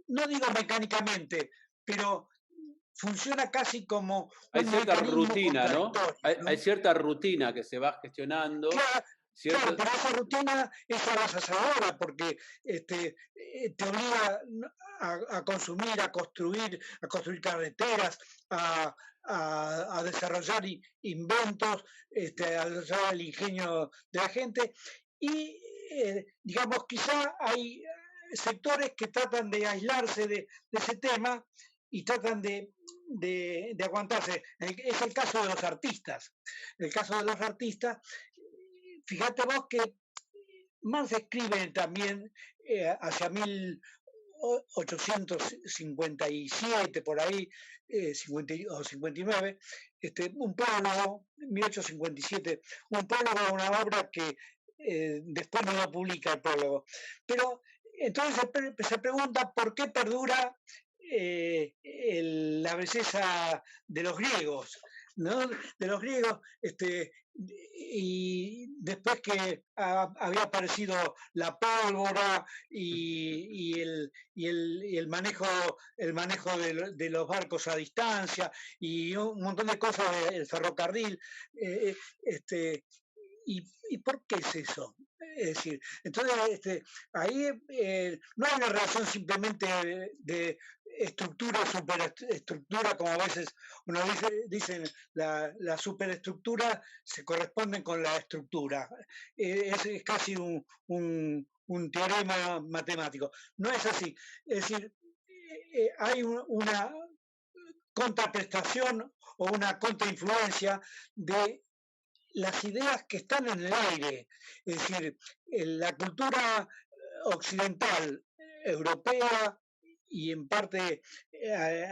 no digo mecánicamente, pero funciona casi como hay cierta rutina, ¿no? Hay cierta rutina que se va gestionando. Claro, pero esa rutina esa vas a hacer ahora porque te obliga a consumir, a construir carreteras, a desarrollar inventos, a desarrollar el ingenio de la gente. Y, digamos, quizá hay sectores que tratan de aislarse de ese tema y tratan de aguantarse. Es el caso de los artistas. El caso de los artistas, fíjate vos que Marx escribe también hacia 1857, por ahí, 50 o 59, un prólogo, 1857, un prólogo a una obra que después no lo publica el prólogo. Pero entonces se pregunta por qué perdura la belleza de los griegos, ¿no? De los griegos, y después que había aparecido la pólvora y el manejo de los barcos a distancia y un montón de cosas del ferrocarril, ¿y por qué es eso? Es decir, entonces ahí no hay una relación simplemente de estructura, superestructura, como a veces uno dice la superestructura se corresponde con la estructura. Es casi un teorema matemático. No es así. Es decir, hay una contraprestación o una contrainfluencia de las ideas que están en el aire. Es decir, la cultura occidental, europea y en parte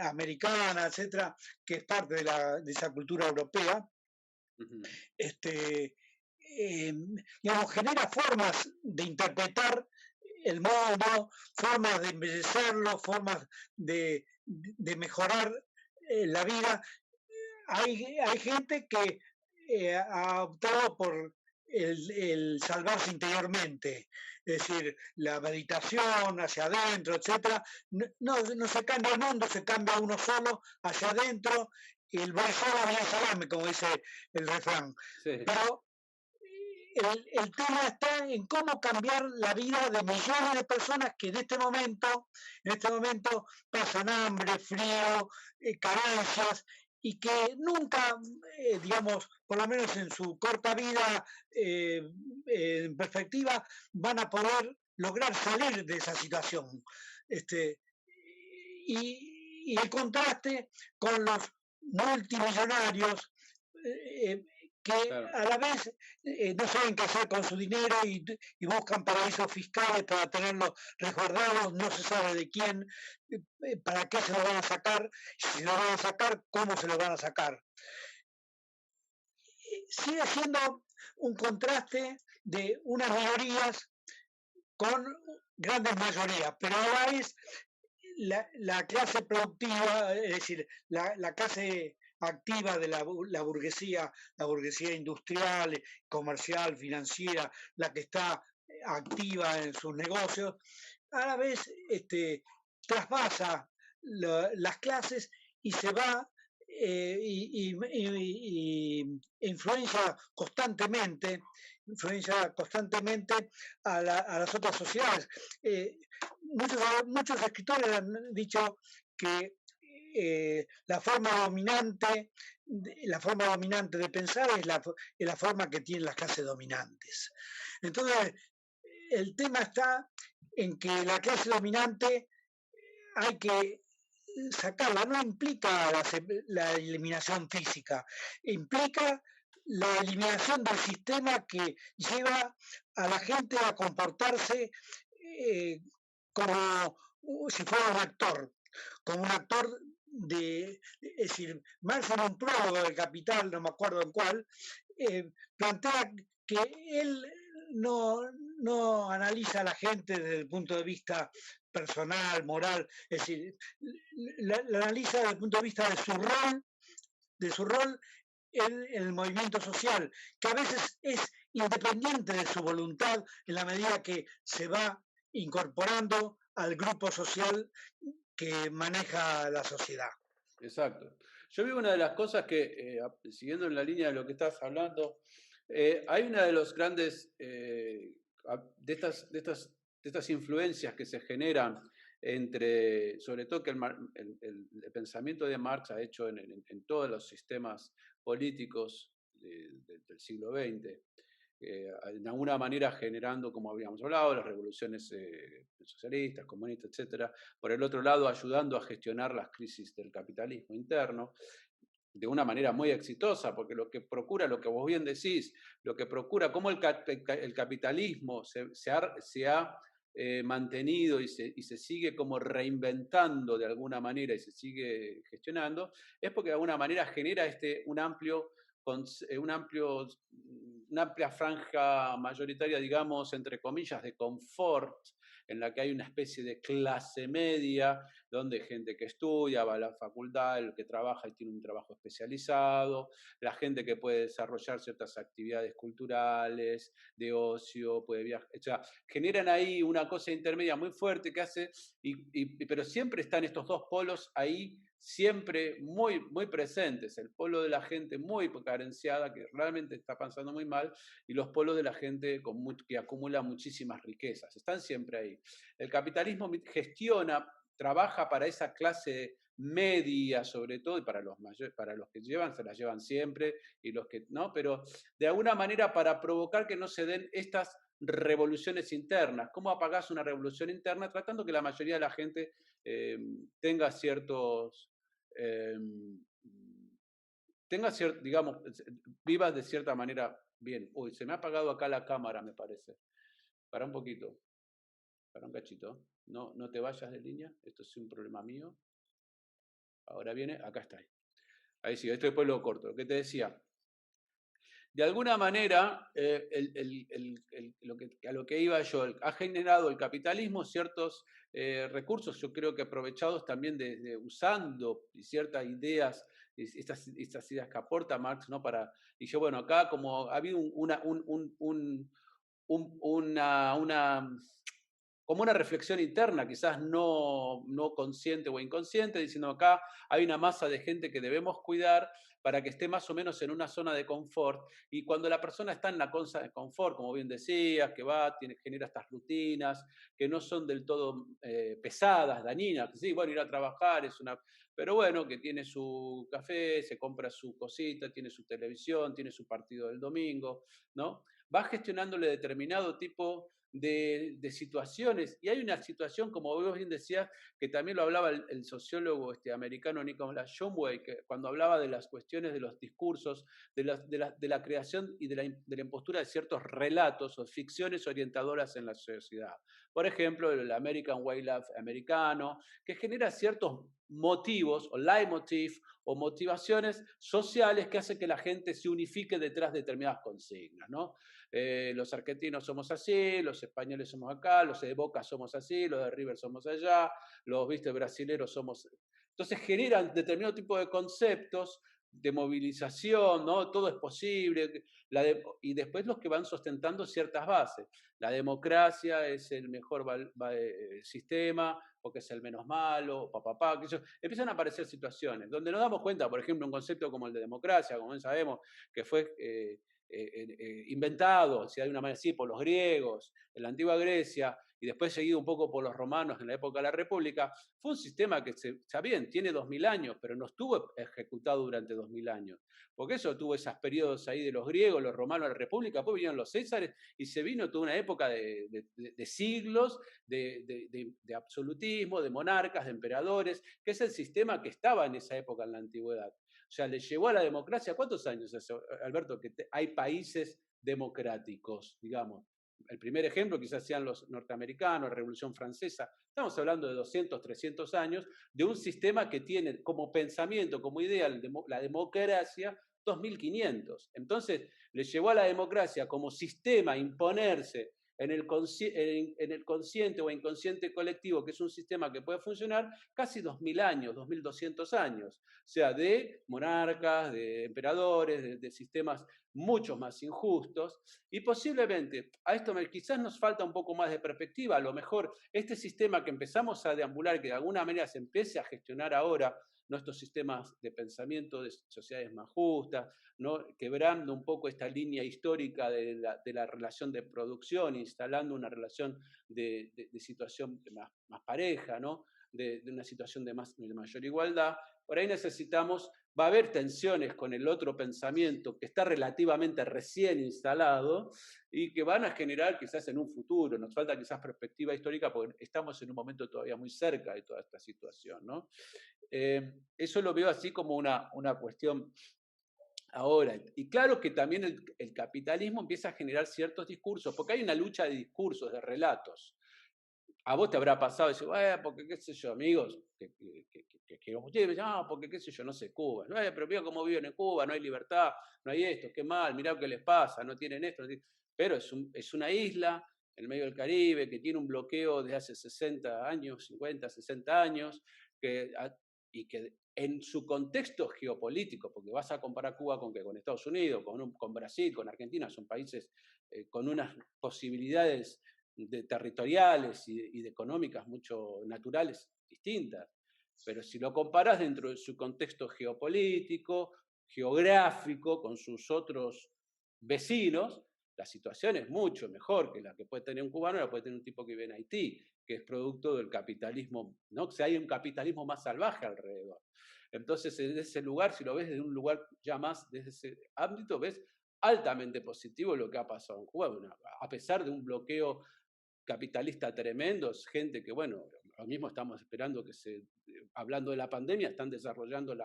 americana, etcétera, que es parte de esa cultura europea, este, digamos, genera formas de interpretar el mundo, formas de embellecerlo, formas de mejorar la vida. Hay gente que ha optado por el salvarse interiormente, es decir, la meditación hacia adentro, etcétera. No se cambia el mundo, se cambia uno solo hacia adentro, y el voy solo y el salame, como dice el refrán. Sí. Pero el tema está en cómo cambiar la vida de millones de personas que en este momento pasan hambre, frío, carencias, y que nunca, digamos, por lo menos en su corta vida en perspectiva, van a poder lograr salir de esa situación. Y el contraste con los multimillonarios que Claro. a la vez no saben qué hacer con su dinero y buscan paraísos fiscales para tenerlos resguardados, no se sabe de quién, para qué se lo van a sacar, si lo van a sacar, cómo se lo van a sacar. Sigue siendo un contraste de unas minorías con grandes mayorías, pero ahora es la clase productiva, es decir, la clase activa de la burguesía industrial, comercial, financiera, la que está activa en sus negocios, a la vez traspasa las clases y se va influencia constantemente a las otras sociedades. Muchos escritores han dicho que la forma dominante de pensar es la forma que tienen las clases dominantes. Entonces, el tema está en que la clase dominante hay que sacarla, no implica la eliminación física, implica la eliminación del sistema que lleva a la gente a comportarse como si fuera como un actor es decir, Marx en un prólogo del Capital, no me acuerdo en cuál, plantea que él no analiza a la gente desde el punto de vista personal, moral, es decir, la analiza desde el punto de vista de su rol en el movimiento social, que a veces es independiente de su voluntad en la medida que se va incorporando al grupo social que maneja la sociedad. Exacto. Yo veo una de las cosas que, siguiendo en la línea de lo que estás hablando, hay una de los grandes, de estas influencias que se generan entre, sobre todo que el pensamiento de Marx ha hecho en todos los sistemas políticos del siglo XX, de alguna manera generando, como habíamos hablado, las revoluciones socialistas, comunistas, etcétera. Por el otro lado, ayudando a gestionar las crisis del capitalismo interno de una manera muy exitosa, porque lo que procura, lo que vos bien decís, lo que procura, cómo el capitalismo se ha mantenido y se sigue como reinventando de alguna manera y se sigue gestionando, es porque de alguna manera genera una amplia franja mayoritaria, digamos, entre comillas, de confort, en la que hay una especie de clase media, donde gente que estudia, va a la facultad, el que trabaja y tiene un trabajo especializado, la gente que puede desarrollar ciertas actividades culturales, de ocio, puede viajar, o sea, generan ahí una cosa intermedia muy fuerte que hace, pero siempre están estos dos polos ahí siempre muy, muy presentes, el polo de la gente muy carenciada, que realmente está pasando muy mal, y los polos de la gente que acumula muchísimas riquezas, están siempre ahí. El capitalismo gestiona, trabaja para esa clase media sobre todo, y para los que llevan, se las llevan siempre, y los que no, pero de alguna manera para provocar que no se den estas revoluciones internas. ¿Cómo apagás una revolución interna? Tratando que la mayoría de la gente tenga tengas, digamos, vivas de cierta manera bien. Uy, se me ha apagado acá la cámara, me parece. Para un poquito, para un cachito. No, no te vayas de línea, esto es un problema mío. Ahora viene, acá está. Ahí sí, esto después lo corto. Lo que te decía, de alguna manera, a lo que iba yo, ha generado el capitalismo ciertos recursos, yo creo que aprovechados también usando ciertas ideas, estas ideas que aporta Marx, ¿no? Y yo, bueno, acá como ha habido una como una reflexión interna, quizás no consciente o inconsciente, diciendo acá hay una masa de gente que debemos cuidar para que esté más o menos en una zona de confort. Y cuando la persona está en la zona de confort, como bien decías, que genera estas rutinas, que no son del todo pesadas, dañinas, que sí, bueno, ir a trabajar es una... Pero bueno, que tiene su café, se compra su cosita, tiene su televisión, tiene su partido del domingo, ¿no? Va gestionándole determinado tipo de situaciones. Y hay una situación, como vos bien decías, que también lo hablaba el sociólogo americano Nicholas Shumway, que cuando hablaba de las cuestiones de los discursos, de la creación y de la impostura de ciertos relatos o ficciones orientadoras en la sociedad. Por ejemplo, el American Way Life americano, que genera ciertos motivos o leitmotiv o motivaciones sociales que hacen que la gente se unifique detrás de determinadas consignas, ¿no? Los argentinos somos así, los españoles somos acá, los de Boca somos así, los de River somos allá, los brasileros somos... Entonces generan determinado tipo de conceptos de movilización, ¿no? Todo es posible, y después los que van sustentando ciertas bases. La democracia es el mejor sistema, porque es el menos malo, empiezan a aparecer situaciones donde nos damos cuenta, por ejemplo, un concepto como el de democracia, como bien sabemos, que fue inventado, si hay una manera así, por los griegos en la antigua Grecia y después seguido un poco por los romanos en la época de la República, fue un sistema que, está bien, tiene 2000 años, pero no estuvo ejecutado durante 2000 años. Porque eso tuvo esos periodos ahí de los griegos, los romanos, la República, después vinieron los césares y se vino toda una época de siglos de absolutismo, de monarcas, de emperadores, que es el sistema que estaba en esa época en la antigüedad. O sea, le llevó a la democracia, ¿cuántos años eso, Alberto, que hay países democráticos, digamos? El primer ejemplo quizás sean los norteamericanos, la Revolución Francesa. Estamos hablando de 200, 300 años de un sistema que tiene como pensamiento, como idea, la democracia 2500. Entonces, le llevó a la democracia como sistema a imponerse en el consciente o inconsciente colectivo, que es un sistema que puede funcionar casi 2000 años, 2200 años, o sea, de monarcas, de emperadores, de sistemas mucho más injustos, y posiblemente a esto quizás nos falta un poco más de perspectiva, a lo mejor este sistema que empezamos a deambular, que de alguna manera se empiece a gestionar ahora, nuestros sistemas de pensamiento de sociedades más justas, ¿no? Quebrando un poco esta línea histórica de la relación de producción, instalando una relación de situación más pareja, ¿no? De una situación de mayor igualdad. Por ahí va a haber tensiones con el otro pensamiento que está relativamente recién instalado y que van a generar quizás en un futuro, nos falta quizás perspectiva histórica porque estamos en un momento todavía muy cerca de toda esta situación, ¿no? Eso lo veo así como una cuestión ahora. Y claro que también el capitalismo empieza a generar ciertos discursos, porque hay una lucha de discursos, de relatos. A vos te habrá pasado decir, porque qué sé yo, amigos, que ustedes me dicen, porque qué sé yo, no sé, Cuba. Pero mira cómo viven en Cuba, no hay libertad, no hay esto, qué mal, mirá qué les pasa, no tienen esto. Pero es una isla en el medio del Caribe que tiene un bloqueo desde hace 60 años, 50, 60 años, y que en su contexto geopolítico, porque vas a comparar Cuba con Estados Unidos, con Brasil, con Argentina, son países con unas posibilidades territoriales y de económicas mucho naturales distintas. Pero si lo comparas dentro de su contexto geopolítico, geográfico, con sus otros vecinos, la situación es mucho mejor que la que puede tener un cubano, la puede tener un tipo que vive en Haití, que es producto del capitalismo, ¿no? O sea, hay un capitalismo más salvaje alrededor. Entonces, en ese lugar, si lo ves desde un lugar ya más, desde ese ámbito, ves altamente positivo lo que ha pasado en Cuba, a pesar de un bloqueo capitalista tremendo, es gente que, bueno, lo mismo estamos esperando hablando de la pandemia, están desarrollando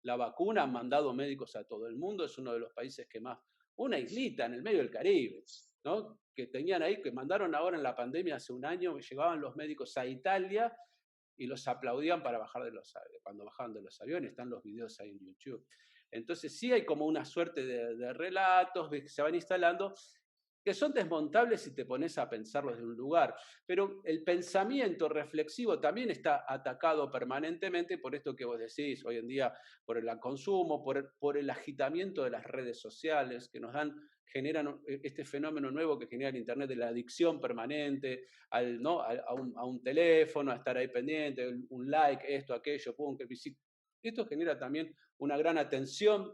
la vacuna, han mandado médicos a todo el mundo, es uno de los países que más, una islita en el medio del Caribe, ¿no? Que tenían ahí, que mandaron ahora en la pandemia hace un año, llegaban los médicos a Italia y los aplaudían para bajar de los aviones. Cuando bajaban de los aviones, están los videos ahí en YouTube. Entonces sí hay como una suerte de relatos que se van instalando que son desmontables si te pones a pensarlos de un lugar. Pero el pensamiento reflexivo también está atacado permanentemente por esto que vos decís hoy en día, por el consumo, por el agitamiento de las redes sociales que nos dan, generan este fenómeno nuevo que genera el Internet de la adicción permanente ¿no? a un teléfono, a estar ahí pendiente, un like, esto, aquello, pum, que esto genera también una gran atención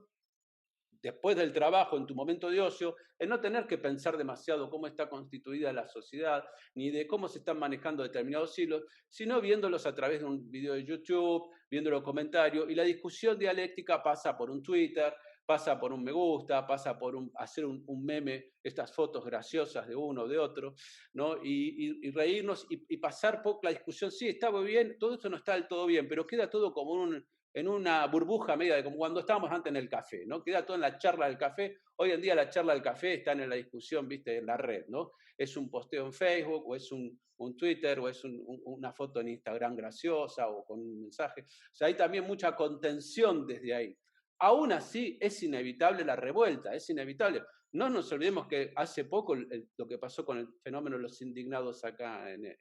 después del trabajo, en tu momento de ocio, en no tener que pensar demasiado cómo está constituida la sociedad, ni de cómo se están manejando determinados hilos, sino viéndolos a través de un video de YouTube, viendo los comentarios, y la discusión dialéctica pasa por un Twitter, pasa por un me gusta, pasa por hacer un meme, estas fotos graciosas de uno o de otro, ¿no? Y reírnos y pasar por la discusión, sí, está muy bien, todo esto no está del todo bien, pero queda todo como en una burbuja media de como cuando estábamos antes en el café, ¿no? Queda todo en la charla del café. Hoy en día la charla del café está en la discusión, viste, en la red, ¿no? Es un posteo en Facebook, o es un Twitter, o es una foto en Instagram graciosa, o con un mensaje. O sea, hay también mucha contención desde ahí. Aún así, es inevitable la revuelta, es inevitable. No nos olvidemos que hace poco lo que pasó con el fenómeno de los indignados acá en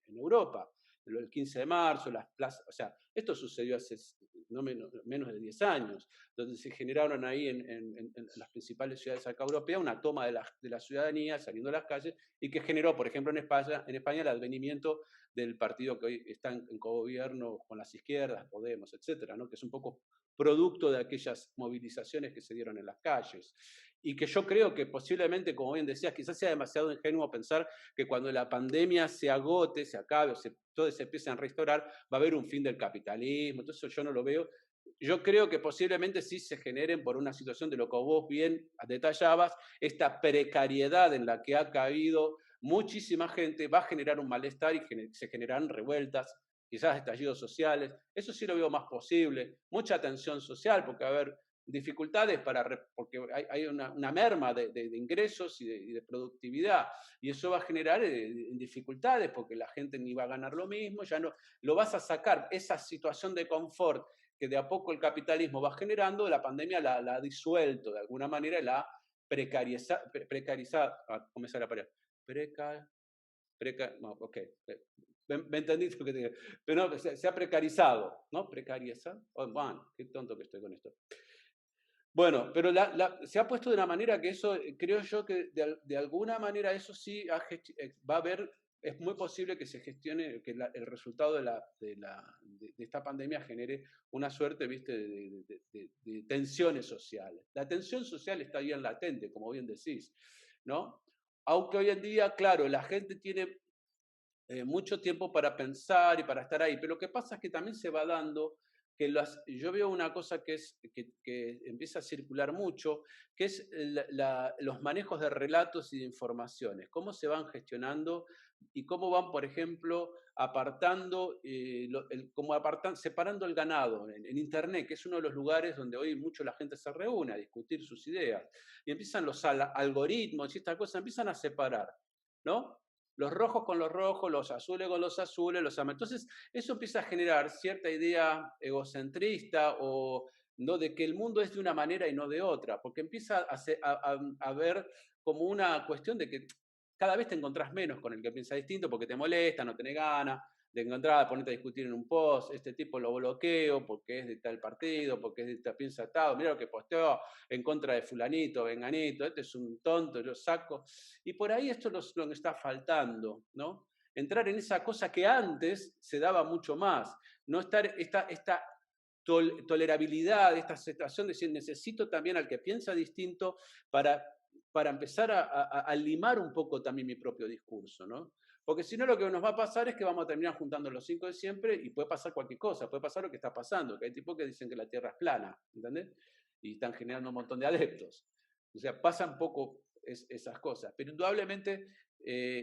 Europa, el 15 de marzo, las plazas, o sea, esto sucedió hace no menos de 10 años, donde se generaron ahí en las principales ciudades acá europeas una toma de la ciudadanía saliendo a las calles y que generó, por ejemplo, en España el advenimiento del partido que hoy está en cogobierno con las izquierdas, Podemos, etcétera, ¿no? Que es un poco producto de aquellas movilizaciones que se dieron en las calles. Y que yo creo que posiblemente, como bien decías, quizás sea demasiado ingenuo pensar que cuando la pandemia se agote, se acabe, o todo se empiece a restaurar, va a haber un fin del capitalismo. Entonces yo no lo veo. Yo creo que posiblemente sí se generen por una situación de lo que vos bien detallabas, esta precariedad en la que ha caído muchísima gente, va a generar un malestar y se generarán revueltas, quizás estallidos sociales. Eso sí lo veo más posible. Mucha tensión social, porque va a haber dificultades porque hay una merma de ingresos y de productividad, y eso va a generar dificultades porque la gente ni va a ganar lo mismo, ya no lo vas a sacar, esa situación de confort que de a poco el capitalismo va generando, la pandemia la ha disuelto de alguna manera, la ha precarizado, ¿cómo se la palabra? No, ok, me entendiste lo que te digo, pero no, se ha precarizado, ¿no? Precarizado, oh, bueno, qué tonto que estoy con esto. Bueno, pero se ha puesto de una manera que eso, creo yo que de alguna manera eso sí va a haber, es muy posible que se gestione, que el resultado de esta pandemia genere una suerte, viste, de tensiones sociales. La tensión social está bien latente, como bien decís, ¿no? Aunque hoy en día, claro, la gente tiene mucho tiempo para pensar y para estar ahí. Pero lo que pasa es que también se va dando que yo veo una cosa que empieza a circular mucho, que es los manejos de relatos y de informaciones, cómo se van gestionando y cómo van, por ejemplo, apartando, separando el ganado en Internet, que es uno de los lugares donde hoy mucho la gente se reúne a discutir sus ideas. Y empiezan los algoritmos y estas cosas, empiezan a separar, ¿no? Los rojos con los rojos, los azules con los azules, los amarillos. Entonces, eso empieza a generar cierta idea egocentrista o no de que el mundo es de una manera y no de otra, porque empieza a ver como una cuestión de que cada vez te encontrás menos con el que piensa distinto porque te molesta, no tenés ganas de encontrar, de ponerte a discutir en un post, este tipo lo bloqueo porque es de tal partido, porque es de tal piensa tal, mira lo que posteó en contra de fulanito, venganito, este es un tonto, yo saco. Y por ahí esto es lo que está faltando, ¿no? Entrar en esa cosa que antes se daba mucho más, no estar esta tolerabilidad, esta aceptación de decir, necesito también al que piensa distinto para empezar a limar un poco también mi propio discurso, ¿no? Porque si no, lo que nos va a pasar es que vamos a terminar juntando los 5 de siempre y puede pasar cualquier cosa, puede pasar lo que está pasando, que hay tipos que dicen que la Tierra es plana, ¿entendés? Y están generando un montón de adeptos. O sea, pasan poco esas cosas. Pero indudablemente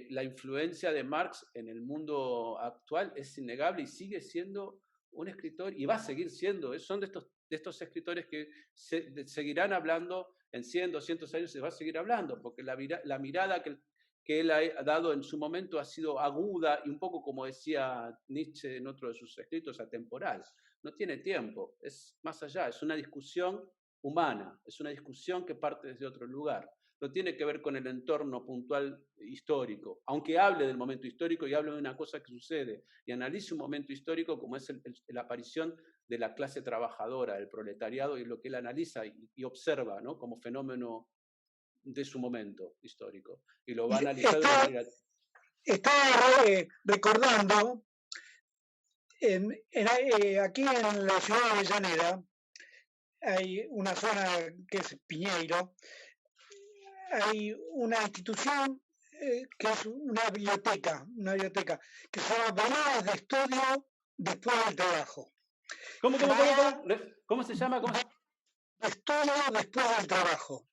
la influencia de Marx en el mundo actual es innegable y sigue siendo un escritor y va a seguir siendo. Son de de estos escritores que seguirán hablando en 100, 200 años, se va a seguir hablando, porque la mirada que él ha dado en su momento ha sido aguda y un poco, como decía Nietzsche en otro de sus escritos, atemporal. No tiene tiempo, es más allá, es una discusión humana, es una discusión que parte desde otro lugar. No tiene que ver con el entorno puntual histórico, aunque hable del momento histórico y hable de una cosa que sucede y analice un momento histórico como es la aparición de la clase trabajadora, del proletariado, y lo que él analiza y observa, ¿no?, como fenómeno de su momento histórico. Y lo va a analizar de una manera... Estaba recordando, aquí en la ciudad de Avellaneda hay una zona que es Piñeiro, hay una institución que es una biblioteca que se llama Veladas de Estudio Después del Trabajo. ¿Cómo se llama? Estudio Después del Trabajo.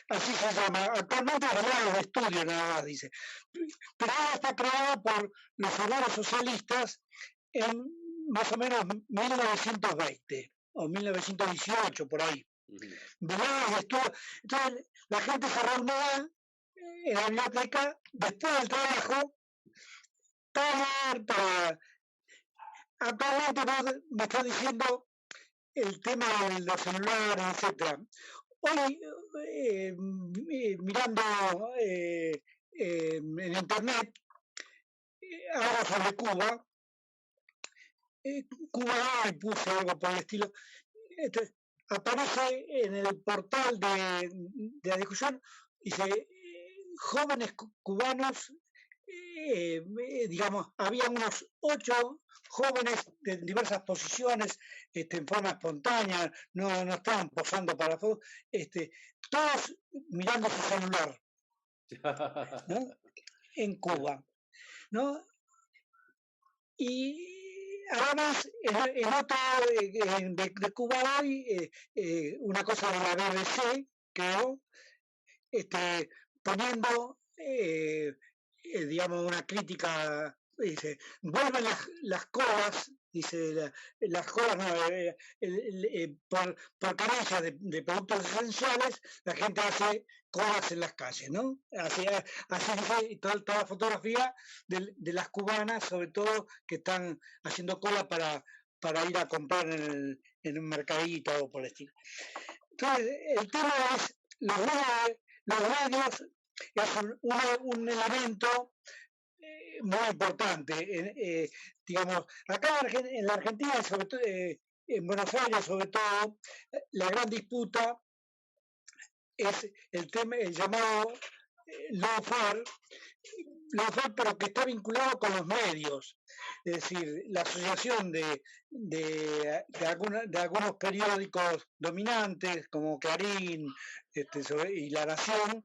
Así se llama. Actualmente Veladas de Estudio nada más dice. Pero ahora está creada por los obreros socialistas en más o menos 1920 o 1918, por ahí. Veladas de Estudio. Entonces la gente se reunía en la biblioteca después del trabajo para actualmente me está diciendo el tema de los celulares, etcétera. Hoy mirando en internet algo sobre Cuba, Cuba hoy puse algo por el estilo. Aparece en el portal de la discusión, dice jóvenes cubanos, digamos, había unos 8 jóvenes de diversas posiciones, en forma espontánea, no estaban posando para fotos, todos mirando su celular, ¿no?, en Cuba, ¿no? Y además, en otro de Cuba hoy, una cosa de la BBC, creo, poniendo, digamos, una crítica, dice, vuelven las colas, dice, las colas, no, por carencia de productos esenciales, la gente hace colas en las calles, ¿no? Así dice toda la fotografía de las cubanas, sobre todo, que están haciendo cola para ir a comprar en un mercadito o por el estilo. Entonces, el tema es los medios es un elemento muy importante. Digamos, acá en la Argentina, sobre todo, en Buenos Aires, sobre todo, la gran disputa es el tema, el llamado lawfare, pero que está vinculado con los medios. Es decir, la asociación de algunos periódicos dominantes como Clarín y La Nación,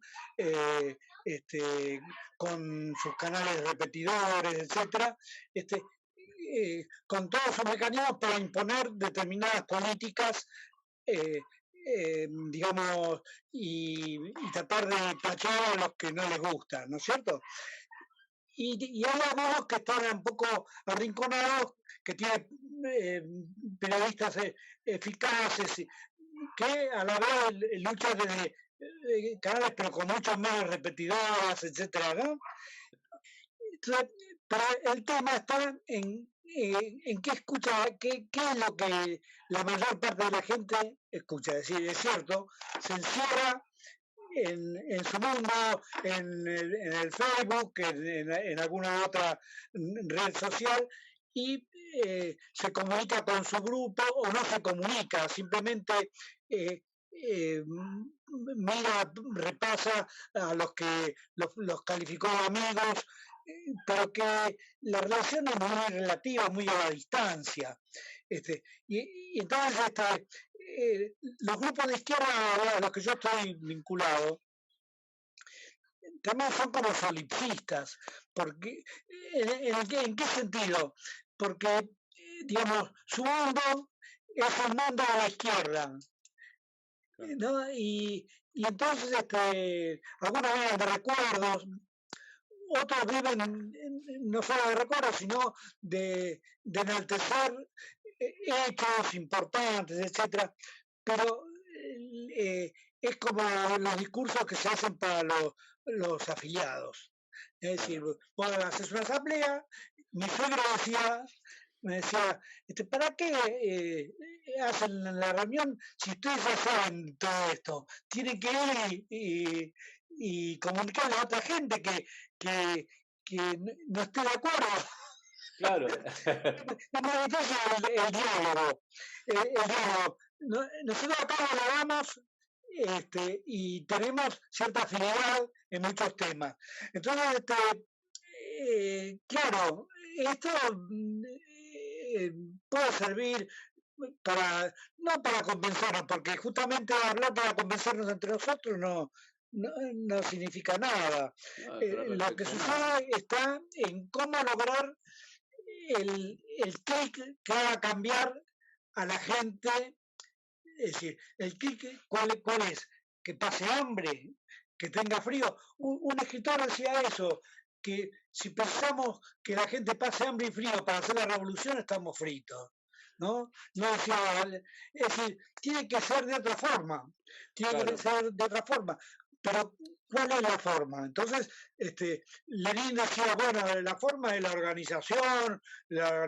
con sus canales repetidores, etcétera, con todos sus mecanismos para imponer determinadas políticas, digamos, y tratar de tachar a los que no les gusta, ¿no es cierto? Y hay algunos que están un poco arrinconados, que tienen periodistas eficaces, que a la vez luchan desde canales, pero con muchas más repetidoras, etcétera, ¿no? Entonces, pero el tema está en qué escucha, qué es lo que la mayor parte de la gente escucha. Es decir, es cierto, se encierra en su mundo, en el Facebook, en alguna otra red social, y se comunica con su grupo o no se comunica, simplemente mira, repasa a los que los calificó de amigos, pero que la relación es muy relativa, muy a la distancia. Y entonces los grupos de izquierda a los que yo estoy vinculado también son como solipsistas, porque ¿en qué sentido? Porque, digamos, su mundo es el mundo de la izquierda, ¿no? Y entonces algunos viven de recuerdos, otros viven no solo de recuerdos, sino de enaltecer hechos importantes, etcétera, pero es como los discursos que se hacen para los afiliados. Es decir, vos haces una asamblea, mi suegro me decía, ¿para qué hacen la reunión si ustedes ya saben todo esto? Tienen que ir y comunicarle a otra gente que no esté de acuerdo. Claro. Entonces el diálogo. Nosotros acá dialogamos y tenemos cierta afinidad en muchos temas. Entonces, claro, esto puede servir no para convencernos, porque justamente hablar para convencernos entre nosotros no significa nada. Lo que sucede está en cómo lograr el clic que haga cambiar a la gente. Es decir, el clic, ¿cuál es? Que pase hambre, que tenga frío. Un escritor decía eso, que si pensamos que la gente pase hambre y frío para hacer la revolución, estamos fritos. ¿No? No decía, es decir, tiene que ser de otra forma. Tiene que ser de otra forma. Pero, ¿cuál es la forma? Entonces, Lenin decía, bueno, la forma es la organización, la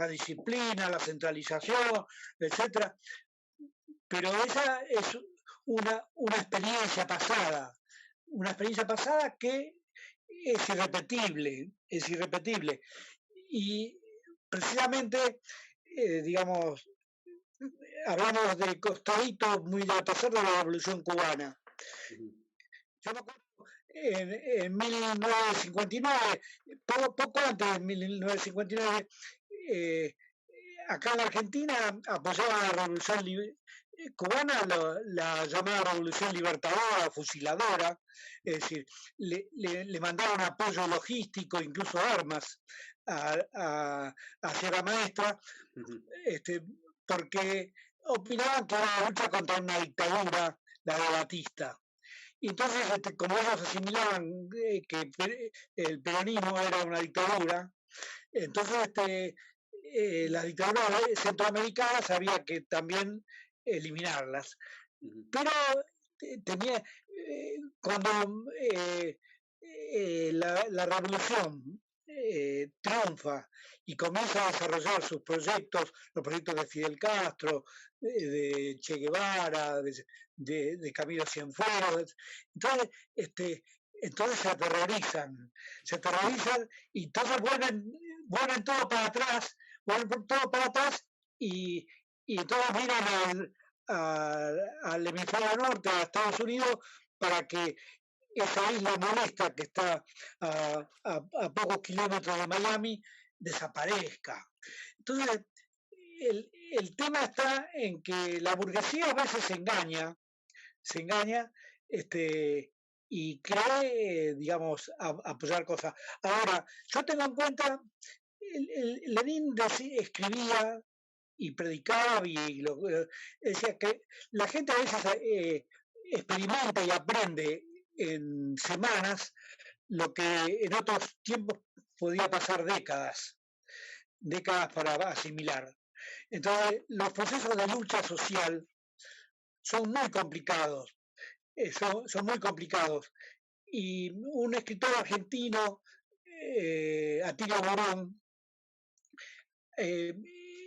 disciplina, la centralización, etcétera. Pero esa es una experiencia pasada que es irrepetible. Y precisamente, digamos, hablamos de costadito muy de pasar de la Revolución Cubana. Yo me acuerdo en 1959, poco antes de 1959, acá en la Argentina apoyaba la Revolución Cubana, la llamada Revolución Libertadora, fusiladora, es decir, le mandaron apoyo logístico, incluso armas a Sierra Maestra, porque opinaban que era una lucha contra una dictadura, la de Batista. Y entonces, como ellos asimilaban que el peronismo era una dictadura, entonces las dictaduras centroamericanas había que también eliminarlas. Pero tenía, cuando la revolución triunfa y comienza a desarrollar sus proyectos, los proyectos de Fidel Castro, de Che Guevara, de Camilo Cienfuegos, entonces se aterrorizan y todos vuelven todo para atrás, y entonces miran al hemisferio norte, a Estados Unidos, para que esa isla molesta que está a pocos kilómetros de Miami desaparezca. Entonces, el tema está en que la burguesía a veces se engaña y cree, digamos, apoyar cosas. Ahora, yo tengo en cuenta, Lenin escribía y predicaba y decía que la gente a veces experimenta y aprende en semanas lo que en otros tiempos podía pasar décadas para asimilar. Entonces, los procesos de lucha social son muy complicados, son muy complicados. Y un escritor argentino, Atilio Borón,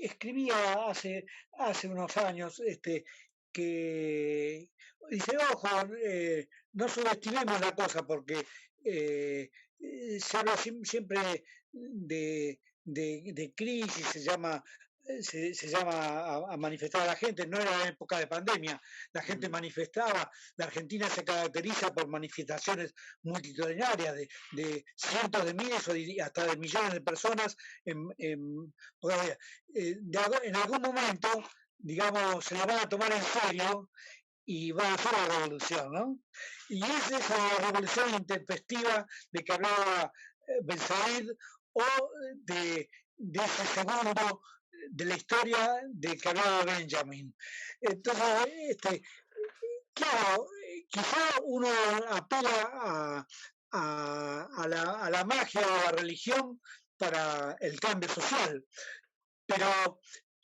escribía hace unos años que dice, ojo, no subestimemos la cosa porque se habla siempre de crisis, se llama a manifestar a la gente, no era época de pandemia, la gente manifestaba, la Argentina se caracteriza por manifestaciones multitudinarias de cientos de miles o hasta de millones de personas en algún momento, digamos, se la van a tomar en serio y va a ser la revolución, ¿no? Y es esa revolución intempestiva de que hablaba Ben Said o de ese segundo de la historia de que hablaba Benjamin. Entonces, claro, quizá uno apela a la magia o a la religión para el cambio social, Pero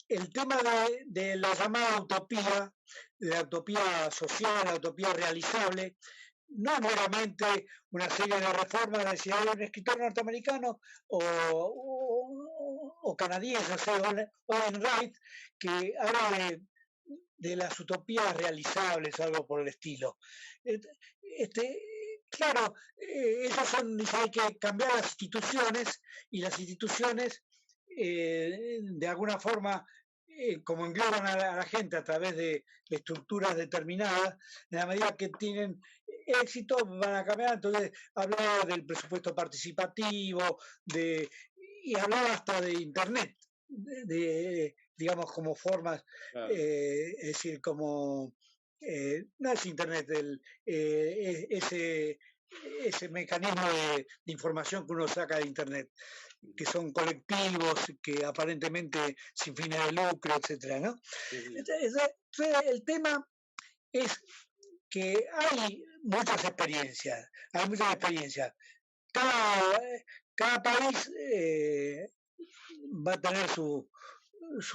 el tema de la llamada utopía, la utopía social, la utopía realizable, no es meramente una serie de reformas, decía hay un escritor norteamericano o canadiense, o sea, Owen Wright, que habla de las utopías realizables, algo por el estilo. Este, claro, esos son, dice, hay que cambiar las instituciones y las instituciones de alguna forma como engloban a la gente a través de estructuras determinadas, en la medida que tienen éxito van a cambiar. Entonces hablaba del presupuesto participativo, y hablaba hasta de Internet, digamos, como formas, Claro. es decir, como, no es Internet, ese mecanismo de información que uno saca de Internet, que son colectivos, que aparentemente sin fines de lucro, etcétera, ¿no? Entonces, el tema es que hay muchas experiencias, Cada país va a tener es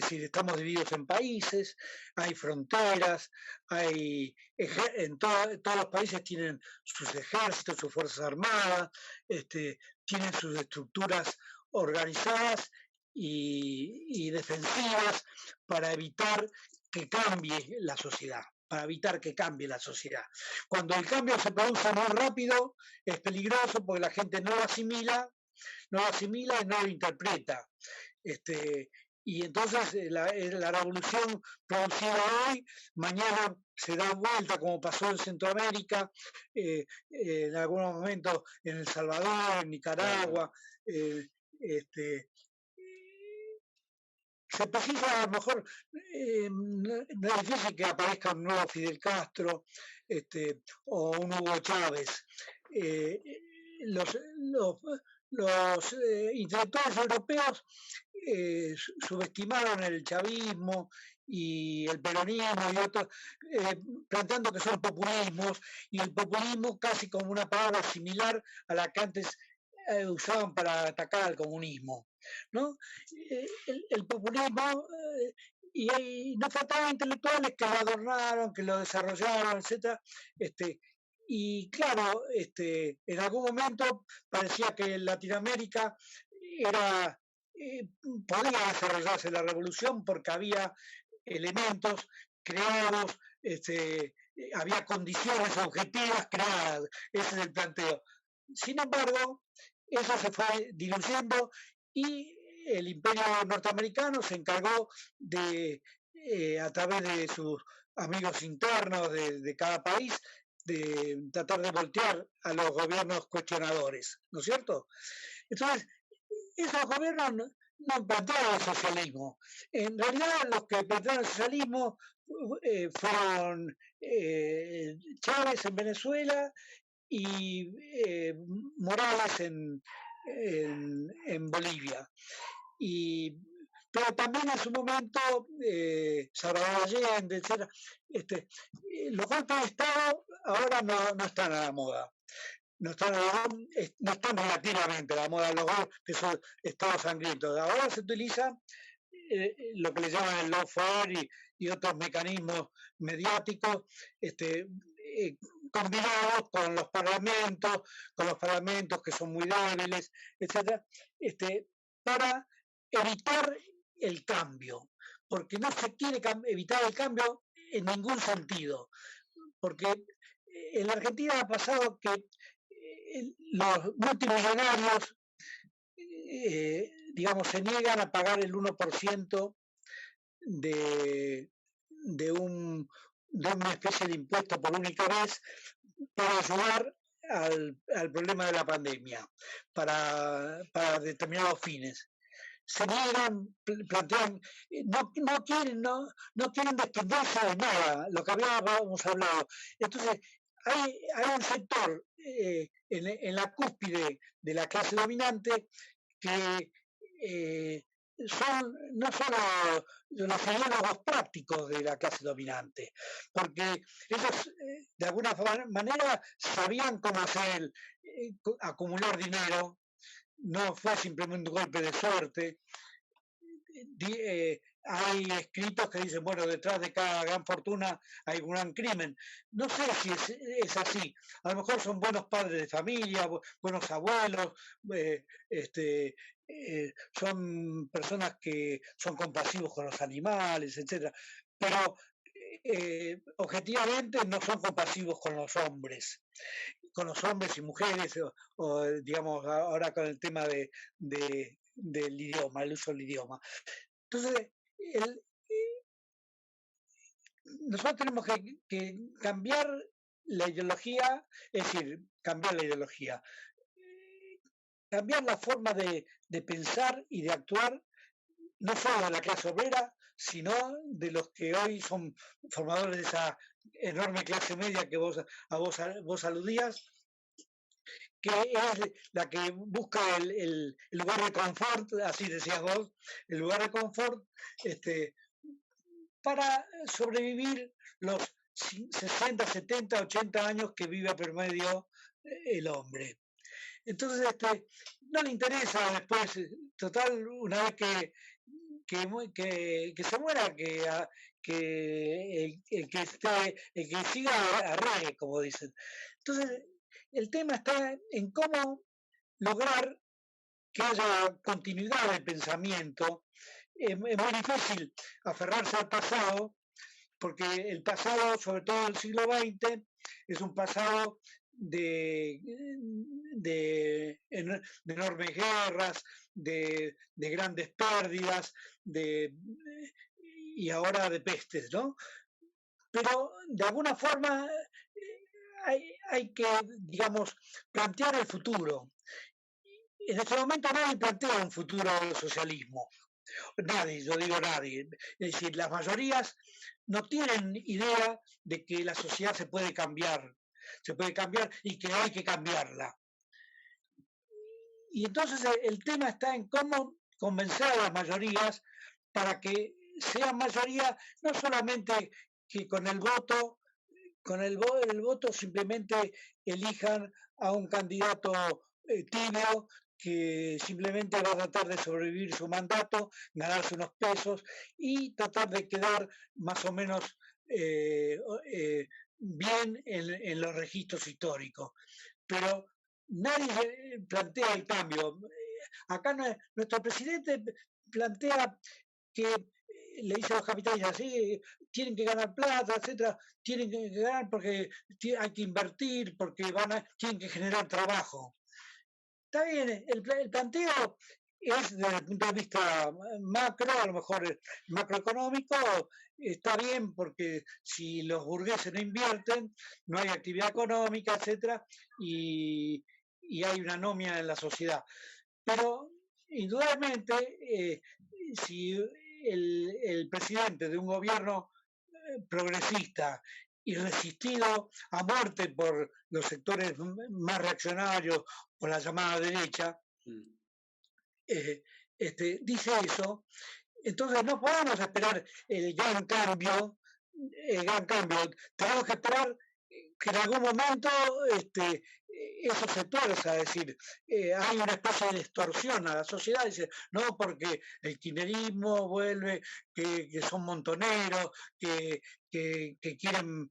decir, estamos divididos en países, hay fronteras, todos los países tienen sus ejércitos, sus fuerzas armadas, tienen sus estructuras organizadas y defensivas para evitar que cambie la sociedad. Cuando el cambio se produce muy rápido, es peligroso porque la gente no lo asimila y no lo interpreta. Y entonces la revolución producida hoy, mañana se da vuelta, como pasó en Centroamérica, en algunos momentos en El Salvador, en Nicaragua. Se precisa, a lo mejor, no es difícil que aparezca un nuevo Fidel Castro o un Hugo Chávez. Los intelectuales europeos subestimaron el chavismo y el peronismo y otros, planteando que son populismos, y el populismo casi como una palabra similar a la que antes usaban para atacar al comunismo, ¿no? El populismo, y no faltaban intelectuales que lo adornaron, que lo desarrollaron, etc. Y claro, en algún momento parecía que en Latinoamérica era, podía desarrollarse la revolución porque había elementos creados, había condiciones objetivas creadas, ese es el planteo. Sin embargo, eso se fue diluyendo y el imperio norteamericano se encargó de, a través de sus amigos internos de cada país, de tratar de voltear a los gobiernos cuestionadores, ¿no es cierto? Entonces, esos gobiernos no plantearon el socialismo. En realidad, los que plantearon el socialismo fueron Chávez en Venezuela y Morales en Bolivia. Pero también en su momento Salvador Allende, etc. Los golpes de Estado ahora no están a la moda. No están relativamente a la moda los golpes, que son estados sangrientos. Ahora se utiliza lo que le llaman el lawfare y otros mecanismos mediáticos, combinados con los parlamentos que son muy débiles, etcétera, para evitar el cambio, porque no se quiere evitar el cambio en ningún sentido, porque en la Argentina ha pasado que los multimillonarios, digamos, se niegan a pagar el 1% de una especie de impuesto por única vez para ayudar al problema de la pandemia, para determinados fines. Se niegan, plantean, no quieren desprenderse de nada, lo que habíamos hablado. Entonces, hay un sector en la cúspide de la clase dominante que son no solo los ideólogos prácticos de la clase dominante, porque ellos de alguna manera sabían cómo hacer acumular dinero, no fue simplemente un golpe de suerte, hay escritos que dicen, bueno, detrás de cada gran fortuna hay un gran crimen. No sé si es así. A lo mejor son buenos padres de familia, buenos abuelos, son personas que son compasivos con los animales, etcétera. Pero objetivamente no son compasivos con los hombres y mujeres, o digamos ahora con el tema del idioma, el uso del idioma. Entonces, nosotros tenemos que cambiar la ideología, es decir, cambiar la ideología, cambiar la forma de pensar y de actuar, no solo de la clase obrera, sino de los que hoy son formadores de esa enorme clase media que vos aludías, que es la que busca el lugar de confort, así decías vos, el lugar de confort, para sobrevivir los 60, 70, 80 años que vive a promedio el hombre. Entonces, no le interesa después, total, una vez que se muera, que el que siga arregue, como dicen. Entonces, el tema está en cómo lograr que haya continuidad de pensamiento. Es muy difícil aferrarse al pasado, porque el pasado, sobre todo del siglo XX, es un pasado de enormes guerras, de grandes pérdidas, y ahora de pestes, ¿no? Pero de alguna forma hay que, digamos, plantear el futuro. En este momento nadie plantea un futuro del socialismo. Nadie, yo digo nadie. Es decir, las mayorías no tienen idea de que la sociedad se puede cambiar y que hay que cambiarla. Y entonces el tema está en cómo convencer a las mayorías para que sean mayoría, no solamente que con el voto simplemente elijan a un candidato tibio que simplemente va a tratar de sobrevivir su mandato, ganarse unos pesos y tratar de quedar más o menos bien en los registros históricos. Pero nadie plantea el cambio. Acá nuestro presidente plantea que le dice a los capitalistas, sí, tienen que ganar plata, etcétera, tienen que ganar porque hay que invertir, porque tienen que generar trabajo. Está bien, el planteo es desde el punto de vista macro, a lo mejor macroeconómico, está bien porque si los burgueses no invierten, no hay actividad económica, etcétera, y hay una anomia en la sociedad. Pero indudablemente, si el presidente de un gobierno progresista y resistido a muerte por los sectores más reaccionarios, por la llamada derecha, dice eso, entonces no podemos esperar el gran cambio, tenemos que esperar que en algún momento eso se tuerza, es decir, hay una especie de distorsión a la sociedad, dice, no, porque el kirchnerismo vuelve, que son montoneros, que quieren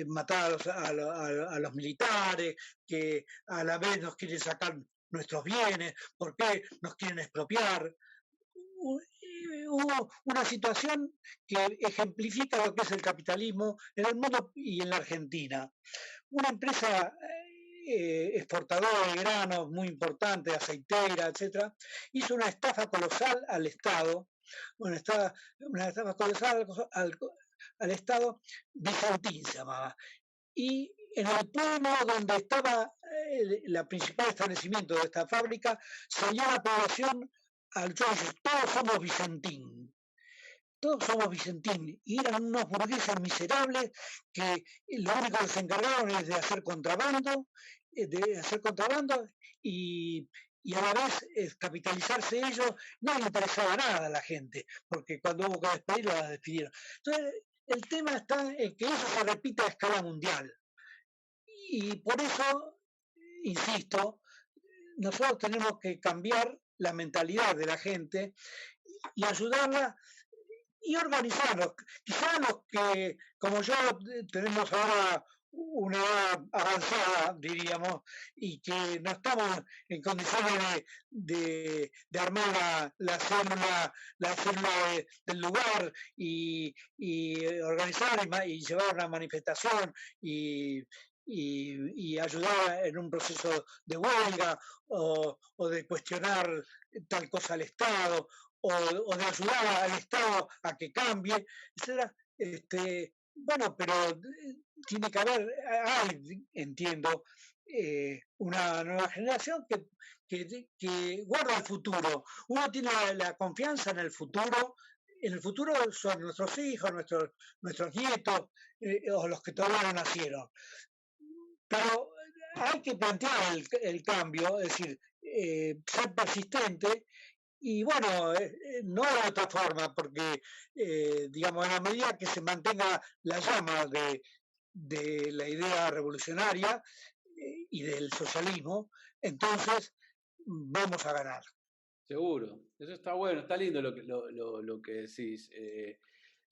matar a los militares, que a la vez nos quieren sacar nuestros bienes, por qué nos quieren expropiar. Hubo una situación que ejemplifica lo que es el capitalismo en el mundo y en la Argentina. Una empresa exportadora de granos muy importante, aceitera, etcétera, hizo una estafa colosal al Estado, una estafa colosal al Estado, Bizantín se llamaba. Y en el pueblo donde estaba el principal establecimiento de esta fábrica, salió la población al choice, todos somos Vicentín. Todos somos Vicentín, y eran unos burgueses miserables que lo único que se encargaron es de hacer contrabando y a la vez capitalizarse ellos. No le interesaba nada a la gente, porque cuando hubo que despedirlo, la despidieron. Entonces, el tema está en que eso se repita a escala mundial. Y por eso, insisto, nosotros tenemos que cambiar la mentalidad de la gente y ayudarla y organizarnos. Quizás los que, como yo, tenemos ahora una edad avanzada, diríamos, y que no estamos en condiciones de armar la célula del lugar y organizar y llevar una manifestación y ayudar en un proceso de huelga o de cuestionar tal cosa al Estado o de ayudar al Estado a que cambie, etcétera. Bueno, pero tiene que haber, hay, entiendo, una nueva generación que guarda el futuro. Uno tiene la confianza en el futuro son nuestros hijos, nuestros nietos o los que todavía no nacieron. Pero hay que plantear el cambio, es decir, ser persistente y bueno, no de otra forma, porque, digamos, en la medida que se mantenga la llama de la idea revolucionaria y del socialismo, entonces vamos a ganar. Seguro, eso está bueno, está lindo lo que decís.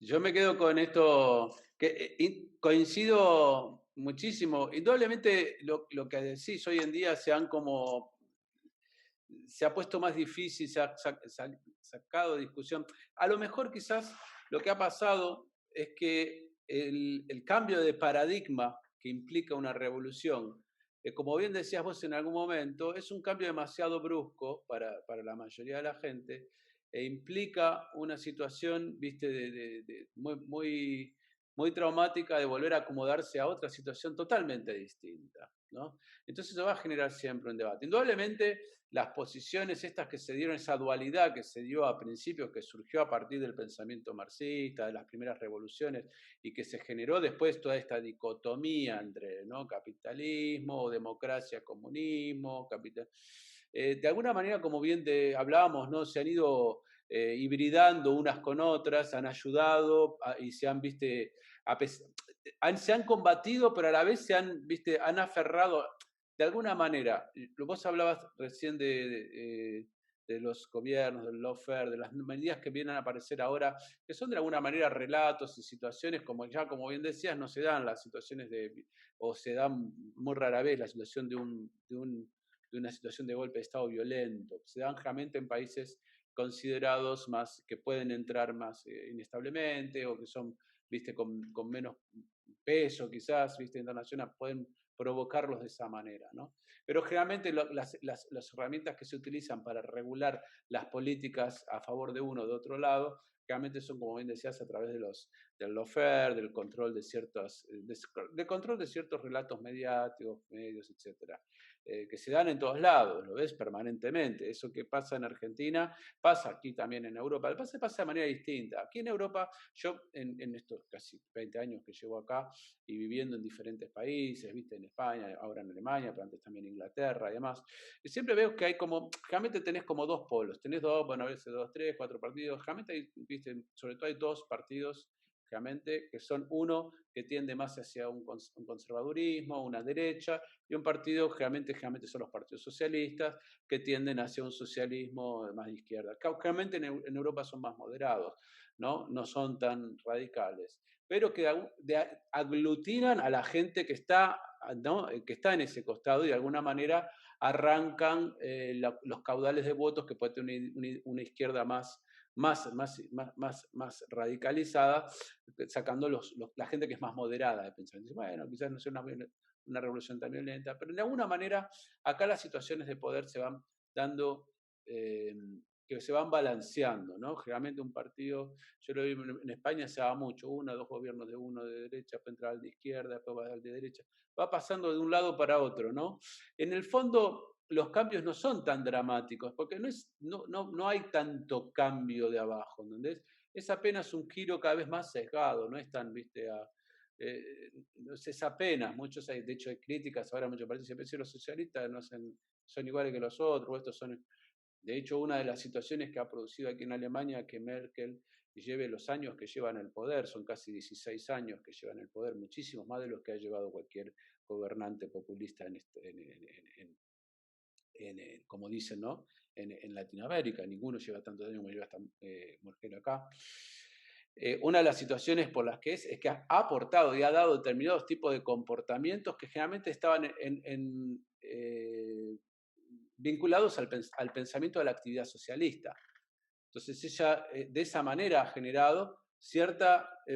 Yo me quedo con esto, que coincido muchísimo. Indudablemente lo que decís hoy en día se ha puesto más difícil, se ha sacado de discusión. A lo mejor quizás lo que ha pasado es que el cambio de paradigma que implica una revolución, como bien decías vos en algún momento, es un cambio demasiado brusco para la mayoría de la gente e implica una situación, viste, muy traumática de volver a acomodarse a otra situación totalmente distinta, ¿no? Entonces eso va a generar siempre un debate. Indudablemente las posiciones estas que se dieron, esa dualidad que se dio a principios, que surgió a partir del pensamiento marxista, de las primeras revoluciones, y que se generó después toda esta dicotomía entre, ¿no?, capitalismo, democracia, comunismo, de alguna manera, como bien hablábamos, ¿no?, se han ido hibridando unas con otras, han ayudado y se han, viste, se han combatido, pero a la vez han aferrado de alguna manera. Vos hablabas recién de los gobiernos, del lawfare, de las medidas que vienen a aparecer ahora, que son de alguna manera relatos y situaciones, como ya, como bien decías, no se dan las situaciones o se dan muy rara vez la situación de una situación de golpe de Estado violento. Se dan generalmente en países considerados más, que pueden entrar más inestablemente o que son, viste, con menos peso quizás, viste, internacional, pueden provocarlos de esa manera, ¿no? Pero generalmente las herramientas que se utilizan para regular las políticas a favor de uno o de otro lado, realmente son, como bien decías, a través del lawfare, del control de control de ciertos relatos mediáticos, medios, etcétera, que se dan en todos lados, lo ves permanentemente. Eso que pasa en Argentina pasa aquí también en Europa. Pasa de manera distinta. Aquí en Europa, yo en estos casi 20 años que llevo acá y viviendo en diferentes países, viste, en España, ahora en Alemania, pero antes también en Inglaterra y demás, y siempre veo que hay realmente tenés como dos polos, tenés dos, bueno, a veces dos, tres, cuatro partidos, realmente hay, viste, sobre todo hay dos partidos realmente, que son uno que tiende más hacia un conservadurismo, una derecha, y un partido generalmente son los partidos socialistas, que tienden hacia un socialismo más de izquierda. Generalmente en Europa son más moderados, no son tan radicales, pero que aglutinan a la gente que está, ¿no?, que está en ese costado y de alguna manera arrancan los caudales de votos que puede tener una izquierda más radicalizada, sacando la gente que es más moderada de pensamiento. Bueno, quizás no sea una revolución tan violenta, pero de alguna manera acá las situaciones de poder se van dando, que se van balanceando, ¿no? Generalmente un partido, yo lo vi en España, se daba mucho, uno o dos gobiernos de uno de derecha, después entra al de izquierda, después va al de derecha, va pasando de un lado para otro, ¿no? En el fondo, los cambios no son tan dramáticos, porque no hay tanto cambio de abajo, ¿entendés? Es apenas un giro cada vez más sesgado, no es tan, viste, es apenas, de hecho hay críticas, ahora muchos países dicen, si los socialistas no son iguales que los otros, estos son... De hecho, una de las situaciones que ha producido aquí en Alemania que Merkel lleve los años que lleva en el poder, son casi 16 años que lleva en el poder, muchísimos más de los que ha llevado cualquier gobernante populista como dicen, ¿no? En Latinoamérica. Ninguno lleva tanto daño como lleva esta mujer acá. Una de las situaciones por las que es que ha aportado y ha dado determinados tipos de comportamientos que generalmente estaban vinculados al pensamiento de la actividad socialista. Entonces ella de esa manera ha generado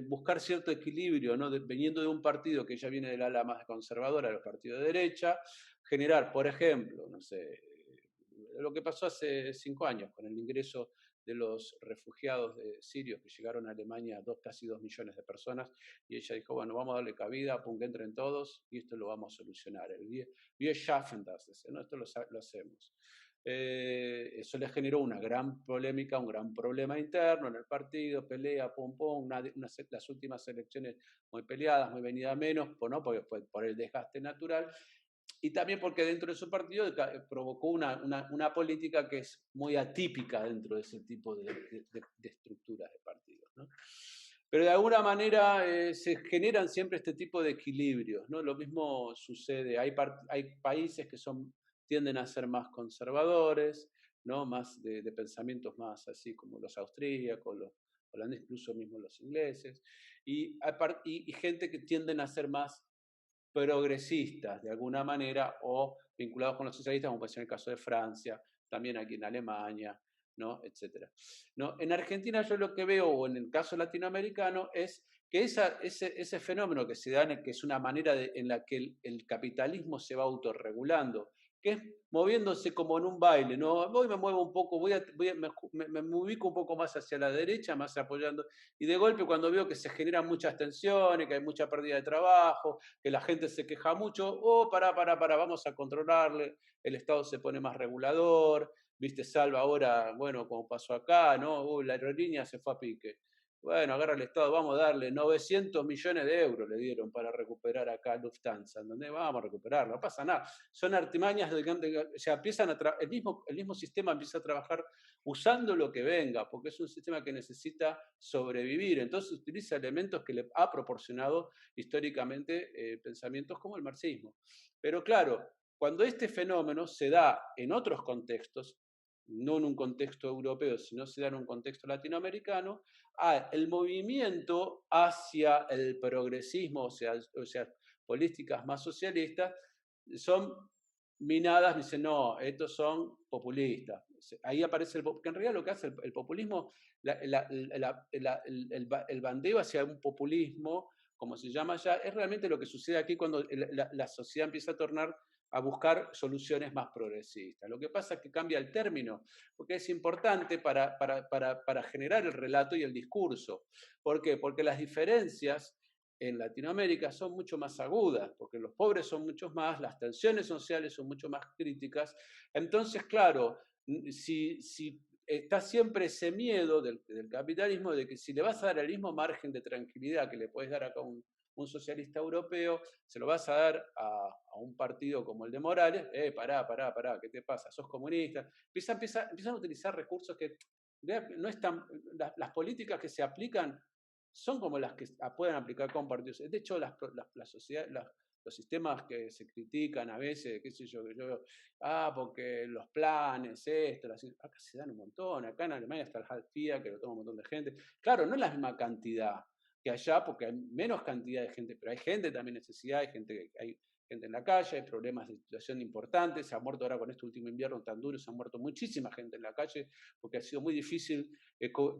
buscar cierto equilibrio, ¿no? Viniendo de un partido que ya viene del ala más conservadora, de los partidos de derecha, generar, por ejemplo, no sé, lo que pasó hace 5 años con el ingreso de los refugiados sirios que llegaron a Alemania, casi 2 millones de personas, y ella dijo, bueno, vamos a darle cabida, que entren todos, y esto lo vamos a solucionar. Wir schaffen das, ¿no? Esto lo hacemos. Eso le generó una gran polémica, un gran problema interno en el partido, pelea, pum, pum, las últimas elecciones muy peleadas, muy venidas menos, ¿no? Porque fue por el desgaste natural, y también porque dentro de su partido provocó una política que es muy atípica dentro de ese tipo de estructuras de partidos, ¿no? Pero de alguna manera se generan siempre este tipo de equilibrios, ¿no? Lo mismo sucede, hay países que tienden a ser más conservadores, ¿no? Más de pensamientos más así como los austríacos, los holandeses, incluso mismo los ingleses, y gente que tienden a ser más progresistas de alguna manera o vinculados con los socialistas, como puede ser el caso de Francia, también aquí en Alemania, ¿no? Etcétera. ¿No? En Argentina yo lo que veo, o en el caso latinoamericano, es que ese fenómeno que se da, que es una manera en la que el capitalismo se va autorregulando, que es moviéndose como en un baile, ¿no? Hoy me muevo un poco, me ubico un poco más hacia la derecha, más apoyando, y de golpe cuando veo que se generan muchas tensiones, que hay mucha pérdida de trabajo, que la gente se queja mucho, pará, vamos a controlarle, el Estado se pone más regulador, viste, salva ahora, bueno, como pasó acá, ¿no? La aerolínea se fue a pique. Bueno, agarra el Estado, vamos a darle 900 millones de euros le dieron para recuperar acá Lufthansa, ¿entendés? Vamos a recuperarlo, no pasa nada. Son artimañas, o sea, empiezan el mismo sistema empieza a trabajar usando lo que venga, porque es un sistema que necesita sobrevivir. Entonces utiliza elementos que le ha proporcionado históricamente pensamientos como el marxismo. Pero claro, cuando este fenómeno se da en otros contextos, no en un contexto europeo, sino se da en un contexto latinoamericano, el movimiento hacia el progresismo, o sea, políticas más socialistas, son minadas, dicen, no, estos son populistas. Ahí aparece porque en realidad lo que hace el populismo, el bandeo hacia un populismo, como se llama ya, es realmente lo que sucede aquí cuando la sociedad empieza a buscar soluciones más progresistas. Lo que pasa es que cambia el término, porque es importante para generar el relato y el discurso. ¿Por qué? Porque las diferencias en Latinoamérica son mucho más agudas, porque los pobres son muchos más, las tensiones sociales son mucho más críticas. Entonces, claro, si está siempre ese miedo del capitalismo de que si le vas a dar el mismo margen de tranquilidad que le puedes dar acá a un socialista europeo, se lo vas a dar a un partido como el de Morales, pará, ¿qué te pasa? ¿Sos comunista? Empiezan a utilizar recursos que no están, las políticas que se aplican son como las que pueden aplicar con partidos. De hecho, los sistemas que se critican a veces, qué sé yo, porque los planes, acá se dan un montón, acá en Alemania está el Hartz-IV, que lo toma un montón de gente. Claro, no es la misma cantidad que allá, porque hay menos cantidad de gente, pero hay gente también necesidad, hay gente en la calle, hay problemas de situación importantes, se ha muerto ahora con este último invierno tan duro, se ha muerto muchísima gente en la calle, porque ha sido muy difícil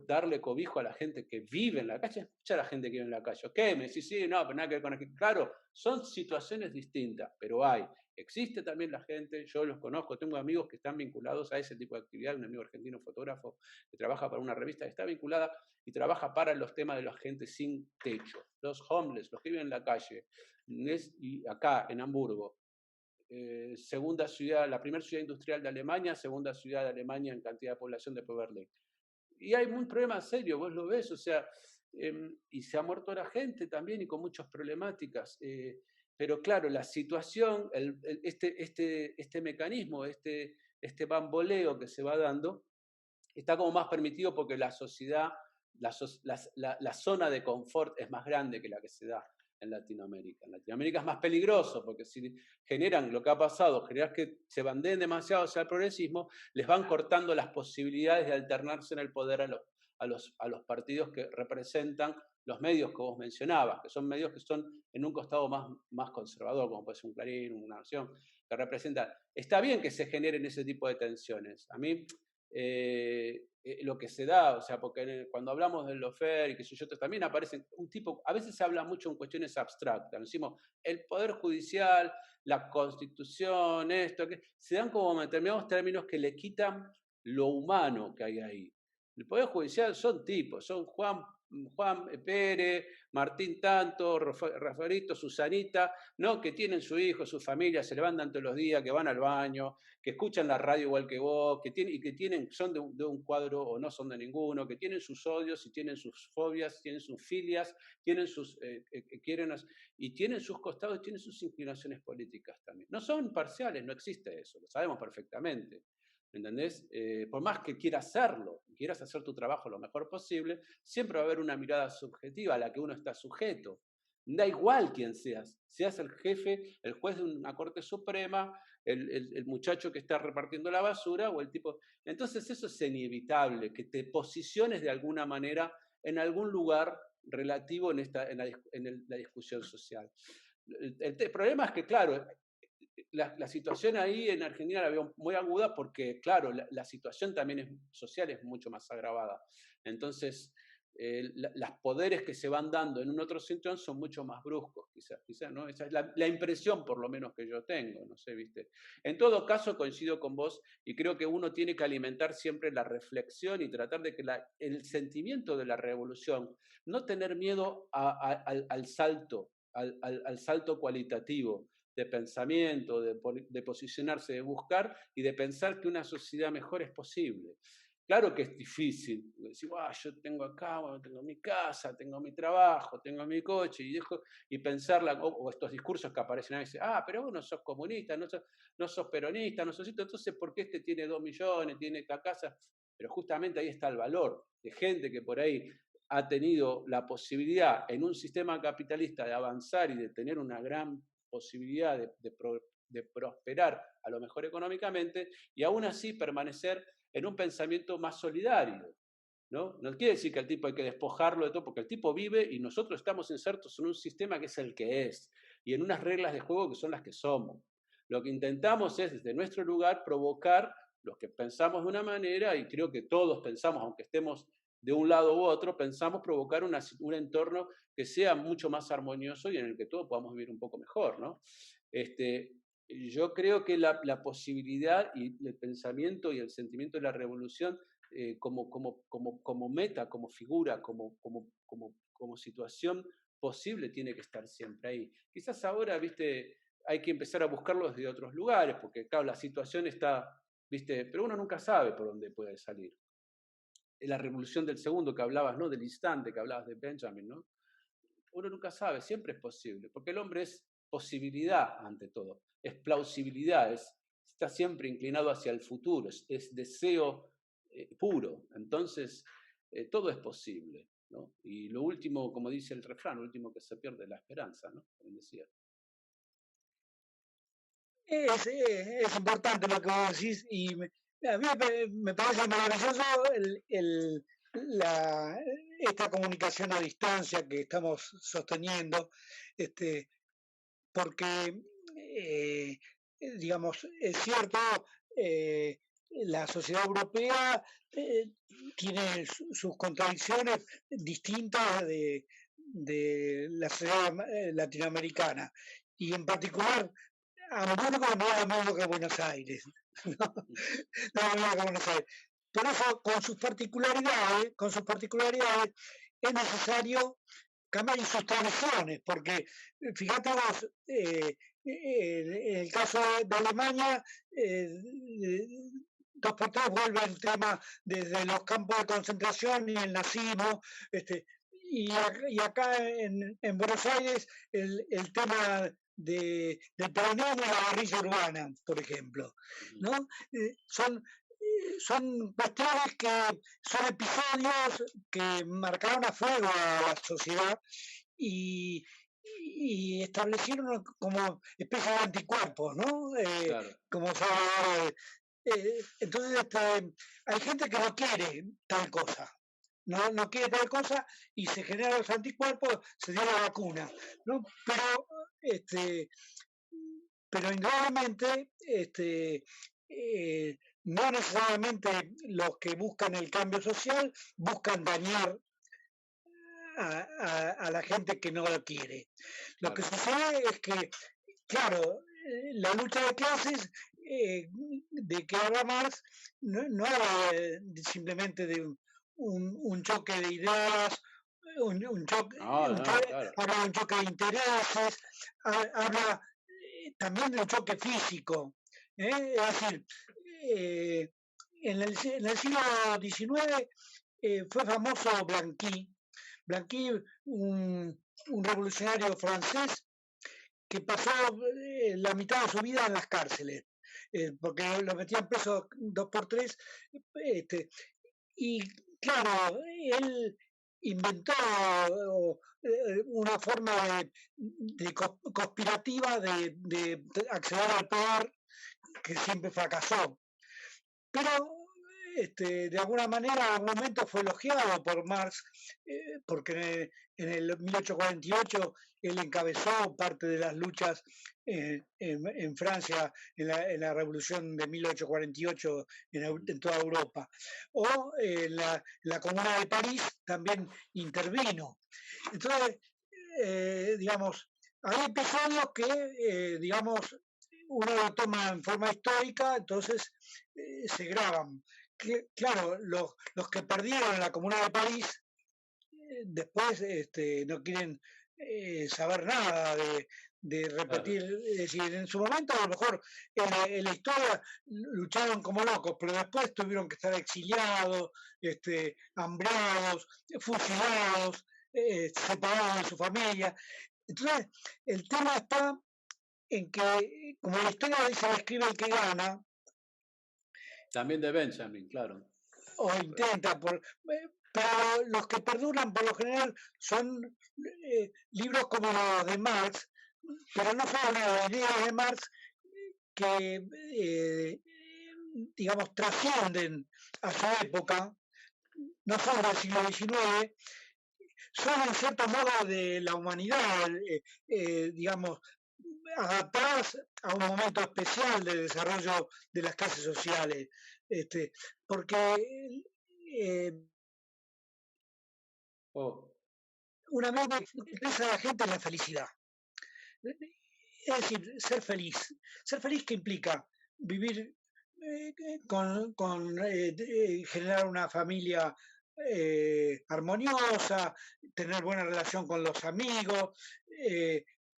darle cobijo a la gente que vive en la calle, escucha a la gente que vive en la calle, ¿ok? Me decís, sí, no, pero nada que ver con aquí. Claro, son situaciones distintas, pero existe también la gente, yo los conozco, tengo amigos que están vinculados a ese tipo de actividad, un amigo argentino fotógrafo que trabaja para una revista que está vinculada y trabaja para los temas de la gente sin techo, los homeless, los que viven en la calle, y acá en Hamburgo, segunda ciudad, la primera ciudad industrial de Alemania, segunda ciudad de Alemania en cantidad de población después de Berlín. Y hay un problema serio, vos lo ves, o sea, y se ha muerto la gente también y con muchas problemáticas. Pero claro, la situación, este mecanismo, este bamboleo que se va dando, está como más permitido porque la sociedad, la zona de confort es más grande que la que se da en Latinoamérica. En Latinoamérica es más peligroso, porque si generan lo que ha pasado, generar que se bandeen demasiado hacia el progresismo, les van cortando las posibilidades de alternarse en el poder a los partidos que representan los medios que vos mencionabas, que son medios que son en un costado más conservador, como puede ser un Clarín, una Nación, que representan. Está bien que se generen ese tipo de tensiones. A mí, lo que se da, o sea, porque cuando hablamos del lofer y que sé yo, también aparece un tipo, a veces se habla mucho en cuestiones abstractas, decimos el poder judicial, la constitución, esto, que se dan como determinados términos que le quitan lo humano que hay ahí. El poder judicial son tipos, son Juan Pérez, Martín Tanto, Rafaelito, Susanita, ¿no? Que tienen su hijo, su familia, se levantan todos los días, que van al baño, que escuchan la radio igual que vos, son de un cuadro o no son de ninguno, que tienen sus odios y tienen sus fobias, tienen sus filias, tienen y tienen sus costados y tienen sus inclinaciones políticas también. No son parciales, no existe eso, lo sabemos perfectamente. ¿Entendés? Por más que quieras hacerlo, quieras hacer tu trabajo lo mejor posible, siempre va a haber una mirada subjetiva a la que uno está sujeto. Da igual quién seas el jefe, el juez de una corte suprema, el muchacho que está repartiendo la basura o el tipo. Entonces eso es inevitable, que te posiciones de alguna manera en algún lugar relativo en la discusión social. El problema es que, claro, la situación ahí en Argentina la veo muy aguda porque, claro, la situación también social es mucho más agravada. Entonces, los poderes que se van dando en un otro cinturón son mucho más bruscos, quizás, ¿no? Esa es la impresión, por lo menos, que yo tengo, no sé, ¿viste? En todo caso, coincido con vos y creo que uno tiene que alimentar siempre la reflexión y tratar de que el sentimiento de la revolución, no tener miedo al salto, al salto cualitativo, de pensamiento, de posicionarse, de buscar y de pensar que una sociedad mejor es posible. Claro que es difícil, decir, yo tengo acá, bueno, tengo mi casa, tengo mi trabajo, tengo mi coche, y pensarla, o estos discursos que aparecen a veces, pero vos no sos comunista, no sos peronista, no sos esto, entonces ¿por qué este tiene 2 millones, tiene esta casa? Pero justamente ahí está el valor de gente que por ahí ha tenido la posibilidad en un sistema capitalista de avanzar y de tener una gran posibilidad de prosperar a lo mejor económicamente y aún así permanecer en un pensamiento más solidario. ¿No? No quiere decir que al tipo hay que despojarlo de todo, porque el tipo vive y nosotros estamos insertos en un sistema que es el que es y en unas reglas de juego que son las que somos. Lo que intentamos es, desde nuestro lugar, provocar los que pensamos de una manera, y creo que todos pensamos, aunque estemos de un lado u otro, pensamos provocar un entorno que sea mucho más armonioso y en el que todos podamos vivir un poco mejor, ¿no? Yo creo que la posibilidad y el pensamiento y el sentimiento de la revolución como meta, como figura, como situación posible tiene que estar siempre ahí. Quizás ahora, viste, hay que empezar a buscarlo desde otros lugares, porque claro, la situación está, viste, pero uno nunca sabe por dónde puede salir. La revolución del segundo que hablabas, ¿no? Del instante que hablabas de Benjamin, ¿no? Uno nunca sabe, siempre es posible, porque el hombre es posibilidad ante todo, es plausibilidad, está siempre inclinado hacia el futuro, es deseo puro, entonces todo es posible, ¿no? Y lo último, como dice el refrán, lo último que se pierde es la esperanza, ¿no? Como decía. Es importante lo que vos decís y a mí me parece maravilloso esta comunicación a distancia que estamos sosteniendo, porque, digamos, es cierto, la sociedad europea tiene sus contradicciones distintas de la sociedad latinoamericana y en particular Hamburgo no es lo mismo que Buenos Aires. No, no es lo mismo que Buenos Aires. Por eso, con sus particularidades, es necesario cambiar sus tradiciones, porque fíjate vos, en el caso de Alemania, 2x3 vuelve el tema desde los campos de concentración y el nazismo, y acá en Buenos Aires el tema del peronismo y la guerrilla urbana, por ejemplo, ¿no? Son cuestiones que son episodios que marcaron a fuego a la sociedad y y establecieron como especie de anticuerpos, ¿no? Claro, Como se habla ahora entonces hay gente que no quiere tal cosa, no quiere tal cosa y se generan los anticuerpos, se dio la vacuna, ¿no? Este, pero indudablemente no necesariamente los que buscan el cambio social buscan dañar a la gente que no lo quiere. Lo que claro, sucede es que, claro, la lucha de clases de que habla Marx no habla simplemente de un choque de ideas, un choque, no, no, claro, habla de un choque de intereses, habla también de un choque físico. Es decir, eh, en el siglo XIX fue famoso Blanqui, Blanqui, un revolucionario francés que pasó la mitad de su vida en las cárceles, porque lo metían preso dos por tres. Este, y claro, él inventó una forma conspirativa de acceder al poder que siempre fracasó. Pero de alguna manera en algún momento fue elogiado por Marx, porque en el 1848 él encabezó parte de las luchas en Francia, en la revolución de 1848 en toda Europa. O la Comuna de París también intervino. Entonces, digamos, hay episodios que, digamos, uno lo toma en forma histórica, entonces se graban. Claro, los que perdieron en la Comuna de París después no quieren saber nada de claro. repetir, es decir, en su momento a lo mejor en la historia lucharon como locos, pero después tuvieron que estar exiliados, hambriados, fusilados, separados de su familia. Entonces, el tema está en que, como la historia dice, la escribe el que gana, También de Benjamin, claro. o intenta, pero los que perduran por lo general son libros como los de Marx, pero no son las ideas de Marx que, digamos, trascienden a su época, no son del siglo XIX, son en cierto modo de la humanidad, digamos, adaptadas a un momento especial de desarrollo de las clases sociales, porque Oh, una vez que interesa a la gente es la felicidad. Es decir, ser feliz. Ser feliz que implica vivir generar una familia armoniosa, tener buena relación con los amigos,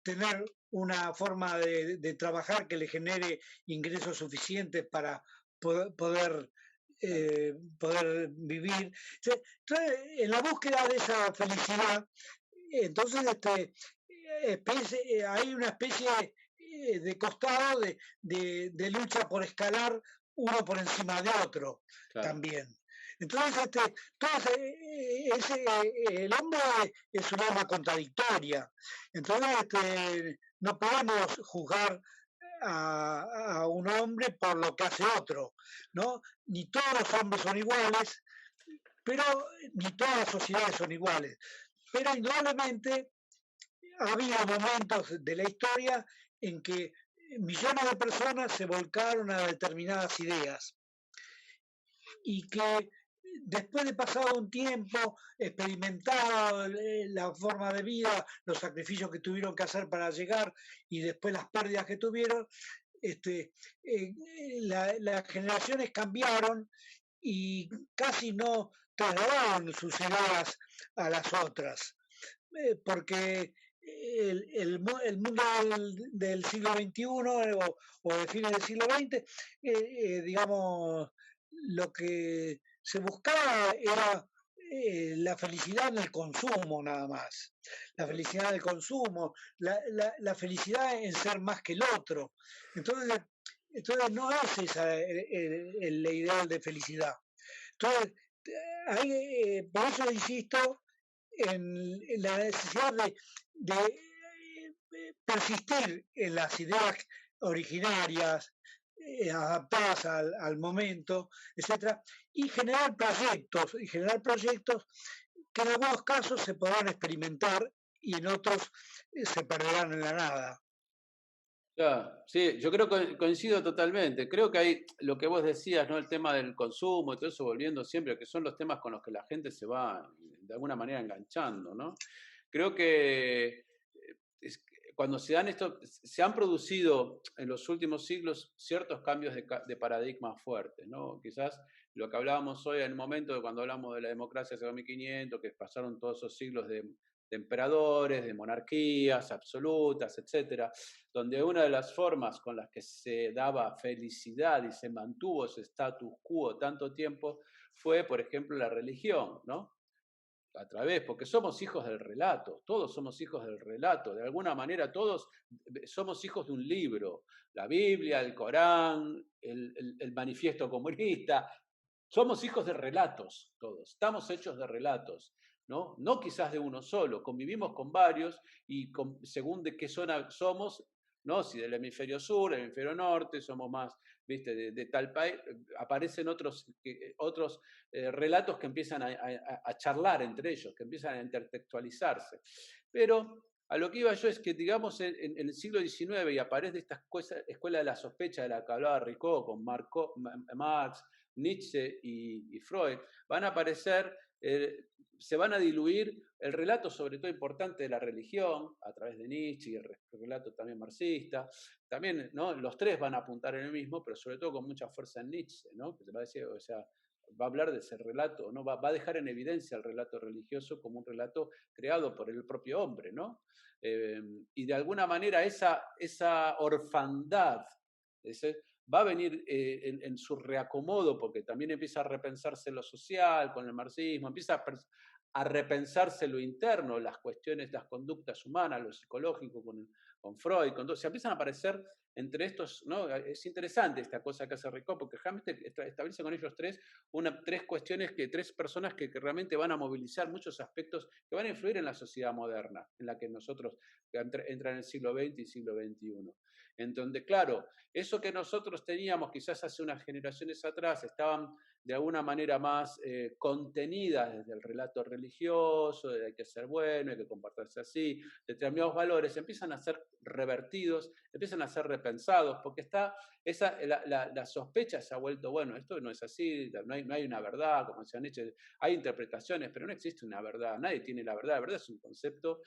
tener una forma de trabajar que le genere ingresos suficientes para poder, claro. poder vivir. Entonces, en la búsqueda de esa felicidad, entonces hay una especie de costado de lucha por escalar uno por encima de otro Claro. también. Entonces, el hombre es un alma contradictoria. Entonces, no podemos juzgar a un hombre por lo que hace otro, ¿no? Ni todos los hombres son iguales, pero ni todas las sociedades son iguales. Pero indudablemente ha habido momentos de la historia en que millones de personas se volcaron a determinadas ideas y que después de pasado un tiempo, experimentado la forma de vida, los sacrificios que tuvieron que hacer para llegar y después las pérdidas que tuvieron, las generaciones cambiaron y casi no trasladaron sus ideas a las otras, porque el mundo del siglo XXI o de fines del siglo XX, digamos, lo que se buscaba era la felicidad en el consumo nada más, la felicidad del consumo, la felicidad en ser más que el otro. Entonces, entonces no es esa el ideal de felicidad. Entonces, por eso insisto en la necesidad de persistir en las ideas originarias, adaptadas al momento, etcétera, y generar proyectos que en algunos casos se podrán experimentar y en otros se perderán en la nada. Claro, sí, yo creo que coincido totalmente. Creo que hay lo que vos decías, ¿no? El tema del consumo y todo eso, volviendo siempre, que son los temas con los que la gente se va de alguna manera enganchando, ¿no? Creo que cuando se dan esto, se han producido en los últimos siglos ciertos cambios de paradigma fuertes, ¿no? Quizás lo que hablábamos hoy en el momento de cuando hablamos de la democracia hace 2500, que pasaron todos esos siglos de emperadores, de monarquías absolutas, etcétera, donde una de las formas con las que se daba felicidad y se mantuvo ese status quo tanto tiempo fue, por ejemplo, la religión, ¿no? A través, porque somos hijos del relato, todos somos hijos del relato, de alguna manera todos somos hijos de un libro, la Biblia, el Corán, el manifiesto comunista, somos hijos de relatos todos, estamos hechos de relatos, ¿no? No quizás de uno solo, convivimos con varios y según de qué zona somos, ¿no? Si del hemisferio sur, del hemisferio norte, somos más, ¿viste? De tal país, aparecen otros relatos que empiezan a charlar entre ellos, que empiezan a intertextualizarse. Pero a lo que iba yo es que, digamos, en el siglo XIX y aparece esta escuela de la sospecha de la que hablaba Ricot con Marx, Nietzsche y Freud, van a aparecer, se van a diluir el relato sobre todo importante de la religión a través de Nietzsche y el relato también marxista. También, ¿no? Los tres van a apuntar en el mismo, pero sobre todo con mucha fuerza en Nietzsche, ¿no? Que se va a decir, o sea, va a hablar de ese relato, ¿no? Va a dejar en evidencia el relato religioso como un relato creado por el propio hombre, ¿no? Y de alguna manera esa orfandad, ese, va a venir en su reacomodo, porque también empieza a repensarse lo social con el marxismo, empieza a repensarse lo interno, las cuestiones, las conductas humanas, lo psicológico con Freud, con todo. Se empiezan a aparecer entre estos, ¿no? Es interesante esta cosa que hace Ricot, porque realmente establece con ellos tres cuestiones, tres personas que realmente van a movilizar muchos aspectos que van a influir en la sociedad moderna, en la que nosotros entra en el siglo XX y siglo XXI. En donde, claro, eso que nosotros teníamos quizás hace unas generaciones atrás, estaban de alguna manera más contenidas desde el relato religioso, de hay que ser bueno, hay que comportarse así, determinados valores empiezan a ser revertidos, empiezan a ser repensados, porque está la sospecha se ha vuelto, bueno, esto no es así, no hay una verdad, como se han hecho, hay interpretaciones, pero no existe una verdad, nadie tiene la verdad es un concepto.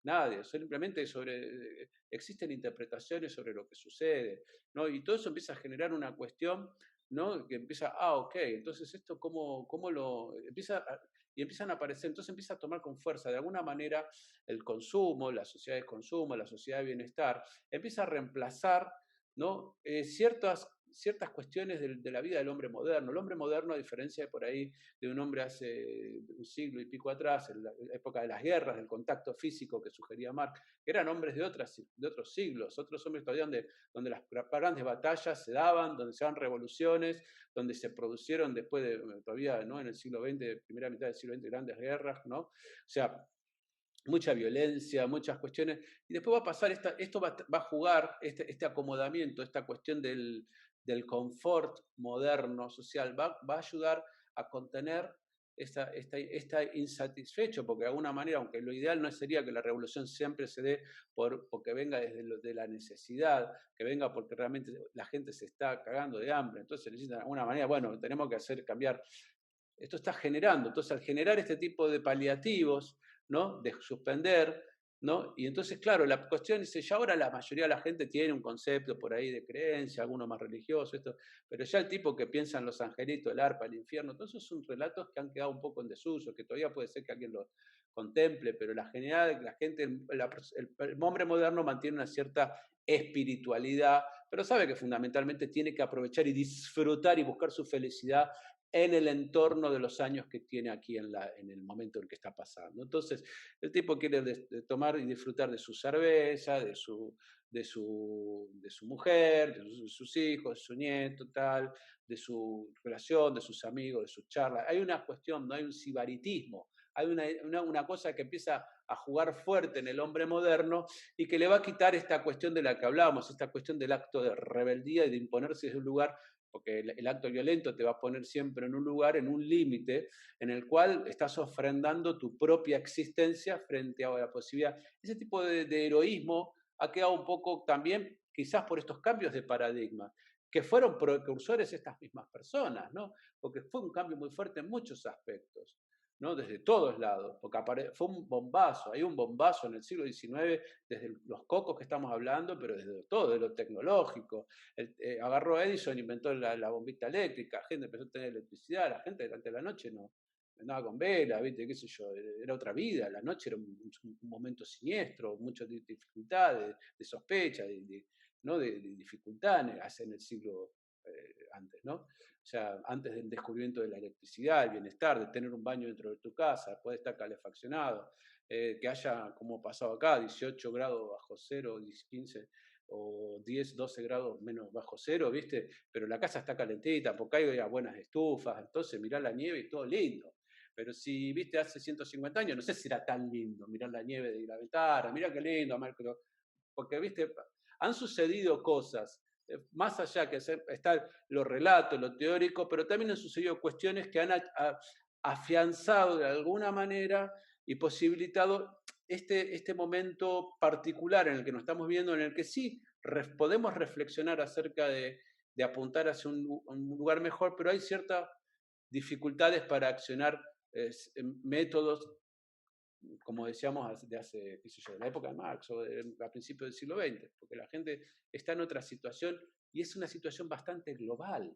Nadie, simplemente existen interpretaciones sobre lo que sucede, ¿no? Y todo eso empieza a generar una cuestión, ¿no? Que empieza, ok, entonces esto cómo lo empieza y empiezan a aparecer, entonces empieza a tomar con fuerza, de alguna manera, el consumo, la sociedad de consumo, la sociedad de bienestar, empieza a reemplazar, ¿no? Ciertas cuestiones de la vida del hombre moderno. El hombre moderno, a diferencia de por ahí de un hombre hace un siglo y pico atrás, en la época de las guerras, del contacto físico que sugería Marx, que eran hombres de otros siglos, otros hombres todavía donde las grandes batallas se daban, donde se daban revoluciones, donde se produjeron después de, todavía, ¿no? En el siglo XX, primera mitad del siglo XX, grandes guerras, ¿no? O sea, mucha violencia, muchas cuestiones, y después va a pasar, esto va a jugar, este acomodamiento, esta cuestión del confort moderno, social, va a ayudar a contener esta insatisfecho, porque de alguna manera, aunque lo ideal no sería que la revolución siempre se dé porque venga de la necesidad, que venga porque realmente la gente se está cagando de hambre, entonces necesitan de alguna manera, bueno, tenemos que hacer cambiar. Esto está generando, entonces al generar este tipo de paliativos, ¿no? De suspender, ¿no? Y entonces, claro, la cuestión es, ya ahora la mayoría de la gente tiene un concepto por ahí de creencia, algunos más religiosos, esto, pero ya el tipo que piensa en los angelitos, el arpa, el infierno, todos esos son relatos que han quedado un poco en desuso, que todavía puede ser que alguien los contemple, pero la general, la gente, el hombre moderno mantiene una cierta espiritualidad, pero sabe que fundamentalmente tiene que aprovechar y disfrutar y buscar su felicidad en el entorno de los años que tiene aquí en el momento en que está pasando. Entonces, el tipo quiere tomar y disfrutar de su cerveza, de su mujer, de sus hijos, de su nieto, tal, de su relación, de sus amigos, de sus charlas. Hay una cuestión, no hay un sibaritismo, hay una cosa que empieza a jugar fuerte en el hombre moderno y que le va a quitar esta cuestión de la que hablábamos, esta cuestión del acto de rebeldía y de imponerse desde un lugar, porque el acto violento te va a poner siempre en un lugar, en un límite, en el cual estás ofrendando tu propia existencia frente a la posibilidad. Ese tipo de heroísmo ha quedado un poco también, quizás por estos cambios de paradigma, que fueron precursores estas mismas personas, ¿no? Porque fue un cambio muy fuerte en muchos aspectos, ¿no? Desde todos lados, porque fue un bombazo, hay un bombazo en el siglo XIX, desde los cocos que estamos hablando, pero desde todo, de lo tecnológico. Agarró Edison, inventó la bombita eléctrica, la gente empezó a tener electricidad, la gente durante la noche no andaba con velas, ¿viste? Qué sé yo, era otra vida, la noche era un momento siniestro, muchas dificultades, de sospecha, ¿no? de dificultades en el siglo antes, ¿no? O sea, antes del descubrimiento de la electricidad, el bienestar, de tener un baño dentro de tu casa, poder estar calefaccionado, que haya, como pasado acá, 18 grados bajo cero, 15 o 10, 12 grados menos bajo cero, ¿viste? Pero la casa está calentita, porque hay buenas estufas, entonces mirá la nieve y todo lindo. Pero si, viste, hace 150 años, no sé si era tan lindo mirar la nieve de la ventana, mirá qué lindo, porque, viste, han sucedido cosas, más allá que está lo relato, lo teórico, pero también han sucedido cuestiones que han afianzado de alguna manera y posibilitado este momento particular en el que nos estamos viendo, en el que sí podemos reflexionar acerca de apuntar hacia un lugar mejor, pero hay ciertas dificultades para accionar métodos, como decíamos, de hace, qué sé yo, de la época de Marx o a principios del siglo XX, porque la gente está en otra situación y es una situación bastante global,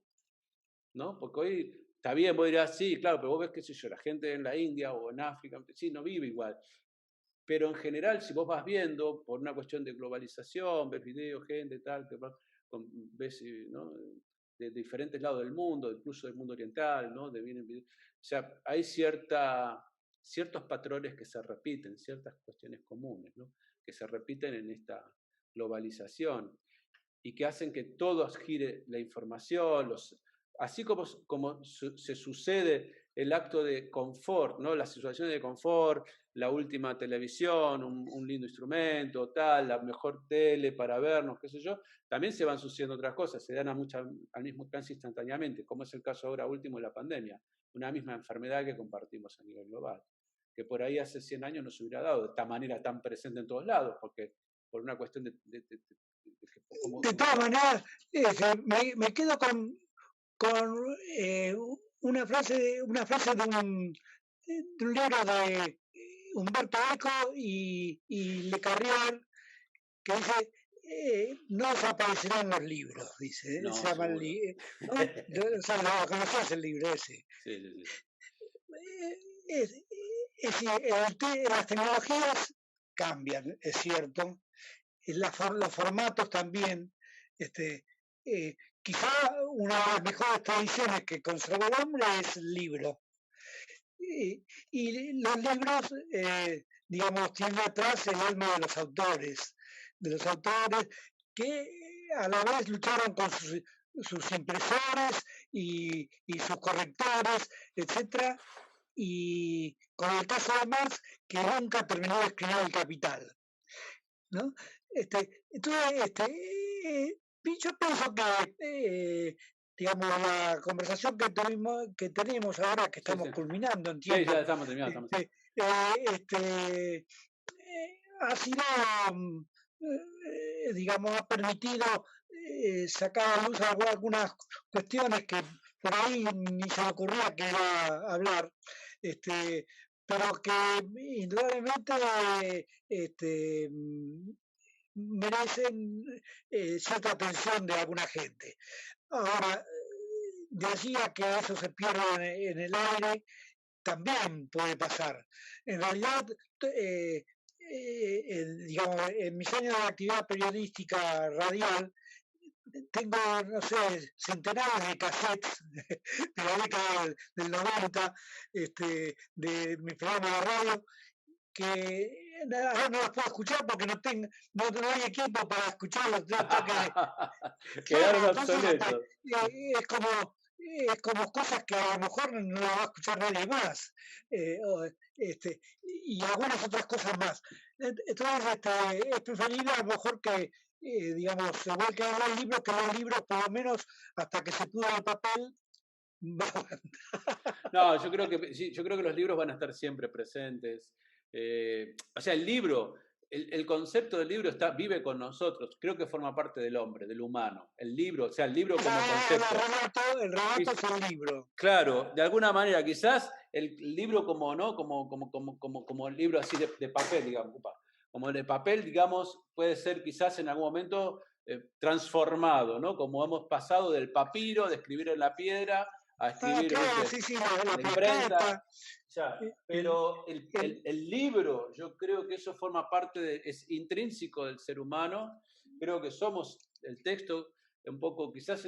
¿no? Porque hoy está bien, vos dirás, sí, claro, pero vos ves, qué sé yo, la gente en la India o en África, sí, no vive igual. Pero en general, si vos vas viendo, por una cuestión de globalización, ves videos, gente, tal, ves, ¿no? de diferentes lados del mundo, incluso del mundo oriental, ¿no? O sea, hay ciertos patrones que se repiten, ciertas cuestiones comunes, ¿no? Que se repiten en esta globalización y que hacen que todo gire la información, así como se sucede el acto de confort, ¿no? Las situaciones de confort, la última televisión, un lindo instrumento, tal, la mejor tele para vernos, qué sé yo, también se van sucediendo otras cosas, se dan al mismo alcance instantáneamente, como es el caso ahora último de la pandemia, una misma enfermedad que compartimos a nivel global, que por ahí hace 100 años no se hubiera dado de esta manera tan presente en todos lados, porque por una cuestión de todas maneras, me quedo con una frase de un libro de Humberto Eco y Le Carrier, que dice, no desaparecerán los libros, dice, no, se llama ¿no? O sea, lo conocías el libro ese. Sí, sí, sí. Las tecnologías cambian, es cierto, los formatos también, quizá una de las mejores tradiciones que conserva el hombre es el libro. Y los libros, digamos, tienen atrás el alma de los autores que a la vez lucharon con sus impresores y sus correctores, etcétera, y con el caso de Marx, que nunca terminó de escribir El Capital, ¿no? Entonces, yo pienso que, digamos, la conversación que tenemos ahora, que estamos culminando en tiempo, ya estamos terminando. Ha sido, digamos, ha permitido sacar a luz algunas cuestiones que por ahí ni se me ocurría que iba a hablar, pero que indudablemente merecen cierta atención de alguna gente. Ahora, de allí a que eso se pierda en el aire, también puede pasar. En realidad, digamos, en mis años de actividad periodística radial, tengo, no sé, centenares de cassettes de la década del 90, de mi programa de radio, que ahora no los puedo escuchar porque no hay equipo para escucharlos. Quedaron Entonces, obsoletos. es como es como cosas que a lo mejor no las va a escuchar nadie más, y algunas otras cosas más. Entonces, es preferible a lo mejor que, digamos, igual que leer libros, que leer libros por lo menos hasta que se pudra el papel. No, yo creo que sí, yo creo que los libros van a estar siempre presentes. O sea, el libro, el concepto del libro vive con nosotros. Creo que forma parte del hombre, del humano. El libro, o sea, el libro como concepto. El relato es el libro. Claro, de alguna manera, quizás el libro como, ¿no? Como el libro así de papel, digamos, como el de papel, digamos, puede ser quizás en algún momento transformado, ¿no? Como hemos pasado del papiro, de escribir en la piedra, a escribir, Claro, ¿viste? sí, sí, la La imprenta. plaqueta. Ya, El, pero el, el libro, yo creo que eso forma parte, es intrínseco del ser humano. Creo que somos el texto, un poco quizás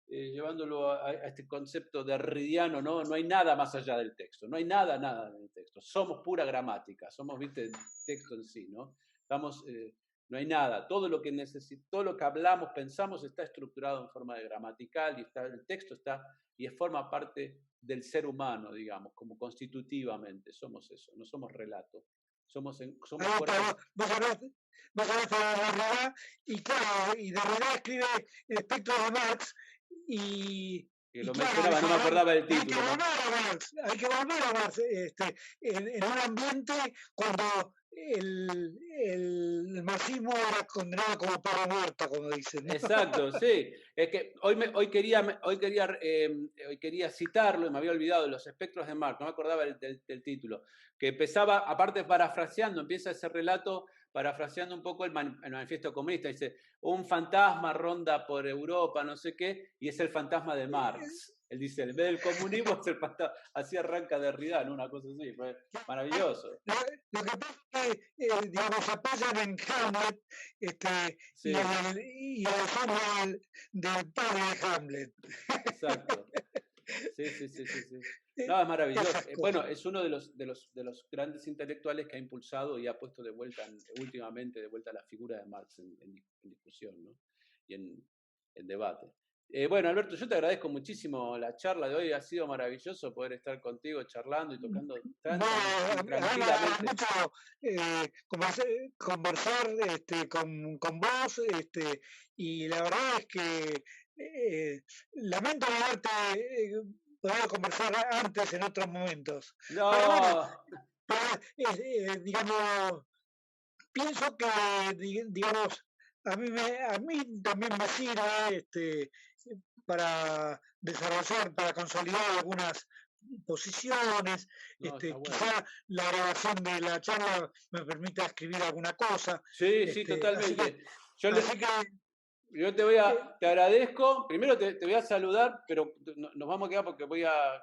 llevándolo a este concepto derridiano, ¿no? No hay nada más allá del texto, no hay nada, nada en el texto. Somos pura gramática, somos, viste, el texto en sí, ¿no? Estamos, no hay nada. Todo lo que todo lo que hablamos, pensamos, está estructurado en forma de gramatical y el texto está y forma parte del ser humano, digamos, como constitutivamente. Somos eso, no somos relato. Somos cuerpos. vos hablaste de Derrida, y claro, y Derrida escribe El espectro de Marx, Que y lo claro, mencionaba, no me acordaba del hay que título, ¿no? volver a Marx, hay que volver a Marx, en un ambiente cuando el marxismo era condenado como perro muerto, como dicen, ¿no? Exacto, sí. Es que hoy quería citarlo y me había olvidado de Los espectros de Marx, no me acordaba del título, que empezaba, aparte parafraseando, empieza ese relato parafraseando un poco el manifiesto comunista, dice, un fantasma ronda por Europa, no sé qué, y es el fantasma de Marx. Él dice, en vez del comunismo es el fantasma, así arranca Derrida, ¿no? Una cosa así, fue maravilloso. Lo que pasa es que, digamos, apoyan en Hamlet, Sí, y el afán del padre de Hamlet. exacto. Sí, sí, sí, sí, sí. Eh, No, es maravilloso. Esas cosas. Bueno, es uno de los grandes intelectuales que ha impulsado y ha puesto de vuelta, últimamente, de vuelta la figura de Marx en discusión, ¿no? Y en debate. Bueno, Alberto, yo te agradezco muchísimo la charla de hoy. Ha sido maravilloso poder estar contigo charlando y tocando Bueno, a mí me da tranquilamente. mucho conversar, con vos, y la verdad es que lamento no haberte podido conversar antes en otros momentos. Pero bueno, No, digamos, pienso que, digamos, a mí también me sirve, para desarrollar, para consolidar algunas posiciones, no, está bueno. quizá la grabación de la charla me permita escribir alguna cosa, Sí, sí, así que, totalmente. Yo así que, Yo eh, te agradezco. Primero te voy a saludar, pero nos vamos a quedar porque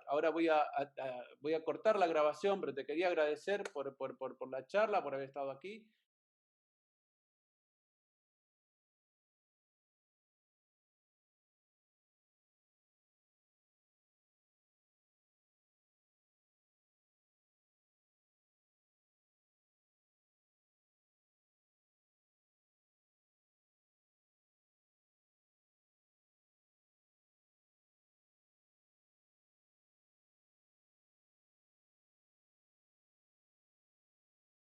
ahora voy a cortar la grabación, pero te quería agradecer por la charla, por haber estado aquí.